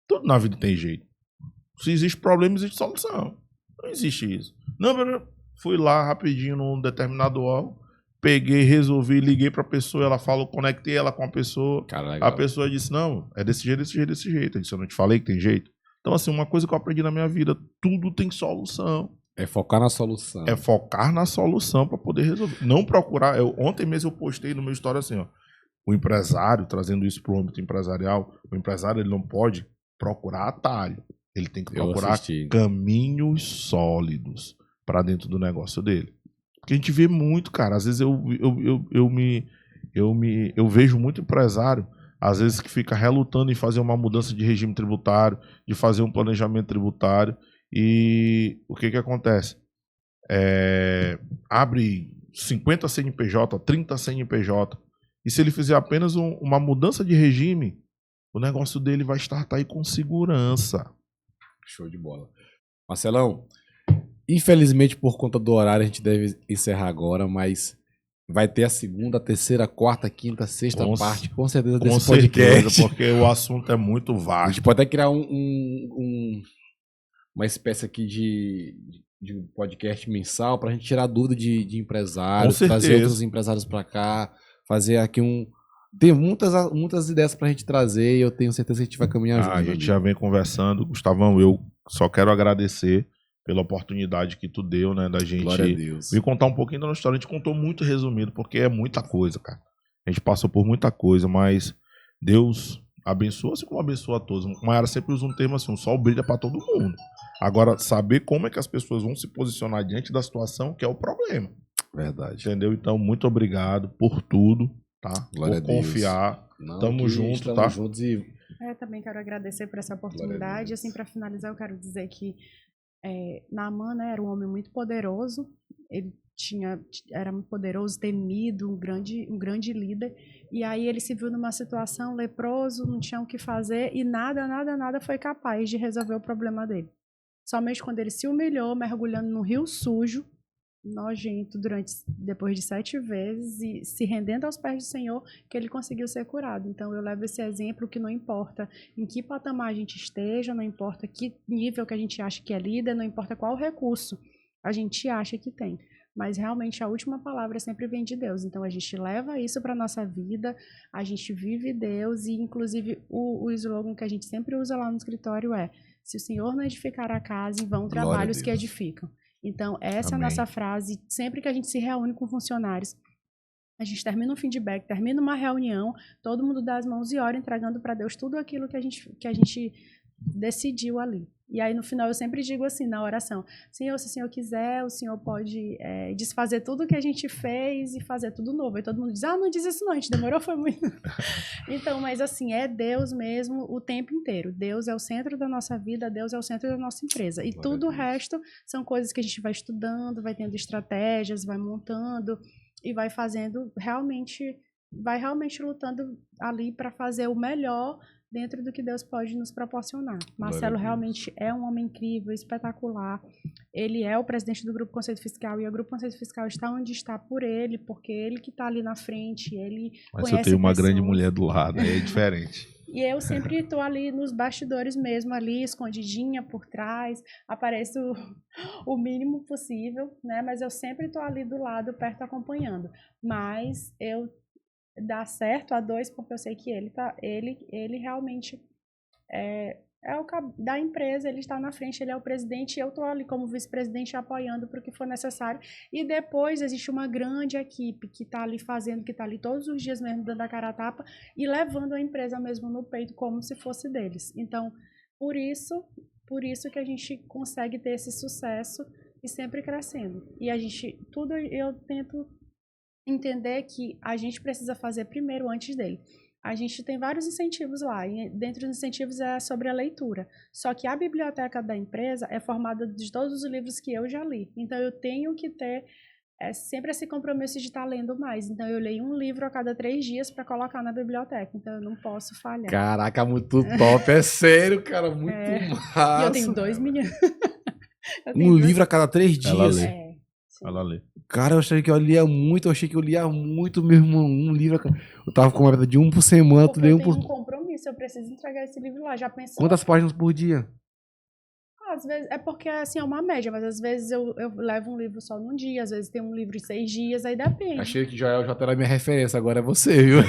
Tudo na vida tem jeito. Se existe problema, existe solução. Não existe isso. Não, fui lá rapidinho num determinado órgão, peguei, resolvi, liguei pra pessoa, ela falou, conectei ela com a pessoa. Cara, a pessoa disse, não, é desse jeito, desse jeito, desse jeito. Eu disse, eu não te falei que tem jeito? Então, assim, uma coisa que eu aprendi na minha vida, tudo tem solução. É focar na solução. É focar na solução para poder resolver. Não procurar. Ontem mesmo eu postei no meu story assim, ó. O empresário, trazendo isso para o âmbito empresarial, o empresário ele não pode procurar atalho. Ele tem que procurar caminhos sólidos para dentro do negócio dele. Porque a gente vê muito, cara. Às vezes eu vejo muito empresário, às vezes que fica relutando em fazer uma mudança de regime tributário, de fazer um planejamento tributário. E o que acontece? Abre 50 CNPJ, 30 CNPJ. E se ele fizer apenas uma mudança de regime, o negócio dele vai estar aí com segurança. Show de bola. Marcelão, infelizmente por conta do horário a gente deve encerrar agora, mas vai ter a segunda, terceira, quarta, quinta, sexta parte, com certeza, desse podcast. Porque o assunto é muito vasto. A gente pode até criar uma espécie aqui de podcast mensal pra gente tirar dúvida de empresários, trazer outros empresários pra cá, fazer aqui Tem muitas ideias pra gente trazer e eu tenho certeza que a gente vai caminhar junto. A gente já vem conversando. Gustavão, eu só quero agradecer pela oportunidade que tu deu, né, da gente vir contar um pouquinho da nossa história. A gente contou muito resumido, porque é muita coisa, cara. A gente passou por muita coisa, mas Deus abençoa, assim como abençoa a todos. O Mayara sempre usa um termo assim, o sol brilha pra todo mundo. Agora, saber como é que as pessoas vão se posicionar diante da situação, que é o problema. Verdade. Entendeu? Então, muito obrigado por tudo, tá? Glória por confiar. Tamo junto, tá? Juntos e... Eu também quero agradecer por essa oportunidade. Assim, para finalizar, eu quero dizer que Naamã, né, era um homem muito poderoso. Ele era muito poderoso, temido, um grande líder. E aí ele se viu numa situação leproso, não tinha o que fazer e nada foi capaz de resolver o problema dele. Somente quando ele se humilhou, mergulhando num rio sujo, nojento, depois de 7 vezes, e se rendendo aos pés do Senhor, que ele conseguiu ser curado. Então eu levo esse exemplo que não importa em que patamar a gente esteja, não importa que nível que a gente acha que é líder, não importa qual recurso a gente acha que tem. Mas realmente a última palavra sempre vem de Deus. Então a gente leva isso para a nossa vida, a gente vive Deus e inclusive o slogan que a gente sempre usa lá no escritório é: se o Senhor não edificar a casa, em vão trabalham os que edificam. Então essa Amém. É a nossa frase. Sempre que a gente se reúne com funcionários, a gente termina um feedback, termina uma reunião, todo mundo dá as mãos e ora entregando para Deus tudo aquilo que a gente decidiu ali. E aí, no final, eu sempre digo assim, na oração, Senhor, se o Senhor quiser, o Senhor pode desfazer tudo que a gente fez e fazer tudo novo. E todo mundo diz, não diz isso não, a gente demorou, foi muito. Então, mas assim, é Deus mesmo o tempo inteiro. Deus é o centro da nossa vida, Deus é o centro da nossa empresa. E tudo o resto são coisas que a gente vai estudando, vai tendo estratégias, vai montando e vai fazendo vai realmente lutando ali para fazer o melhor dentro do que Deus pode nos proporcionar. Marcelo realmente é um homem incrível, espetacular. Ele é o presidente do Grupo Conceito Fiscal e o Grupo Conceito Fiscal está onde está por ele, porque ele que está ali na frente, ele Mas conhece eu tenho uma pessoas. grande mulher do lado, aí é diferente. E eu sempre estou ali nos bastidores mesmo, ali, escondidinha por trás, apareço o mínimo possível, né? Mas eu sempre estou ali do lado, perto, acompanhando. Mas eu dá certo a dois, porque eu sei que ele realmente é o da empresa, ele está na frente, ele é o presidente, e eu estou ali como vice-presidente apoiando para o que for necessário. E depois existe uma grande equipe que está ali fazendo, que está ali todos os dias mesmo dando a cara a tapa e levando a empresa mesmo no peito como se fosse deles. Então, por isso que a gente consegue ter esse sucesso e sempre crescendo. E eu tento entender que a gente precisa fazer primeiro antes dele. A gente tem vários incentivos lá, e dentro dos incentivos é sobre a leitura. Só que a biblioteca da empresa é formada de todos os livros que eu já li. Então, eu tenho que ter sempre esse compromisso de estar lendo mais. Então, eu leio um livro a cada 3 dias para colocar na biblioteca. Então, eu não posso falhar. Caraca, muito top. É sério, cara. Muito massa. E eu tenho 2 milhões. Um livro a cada 3 dias. Ela lê. Ela lê. Cara, eu achei que eu lia muito, meu irmão. Um livro. Eu tava com uma meta de 1 por semana, tu lê 1 por. Eu tenho um compromisso, eu preciso entregar esse livro lá. Já pensou? Quantas páginas por dia? Às vezes, é porque assim, é uma média, mas às vezes eu levo um livro só num dia, às vezes tem um livro em 6 dias, aí depende. Achei que já era minha referência, agora é você, viu?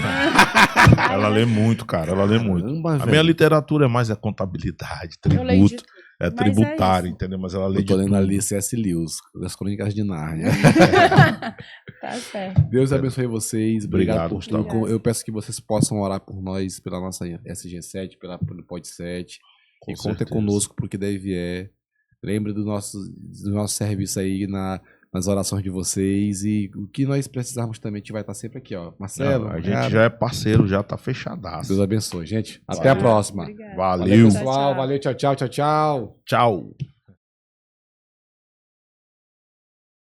Ela lê muito, cara, ela lê muito. A minha literatura é mais a contabilidade, tributo. É tributário, entendeu? Mas ela lê eu tô de lendo tudo. ali C.S. Lewis, das Crônicas de Nárnia. Tá certo. Deus abençoe vocês. Obrigado por estar. Obrigado. Eu peço que vocês possam orar por nós, pela nossa SG7, pelo Pod 7. E contem conosco pro que deve é. Lembre do nosso serviço aí nas orações de vocês. E o que nós precisarmos também, a gente vai estar sempre aqui, ó. Marcelo, a gente já é parceiro, já tá fechadaço. Deus abençoe, gente. Até a próxima. Obrigada. Valeu. Pessoal. Valeu, tchau. Tchau.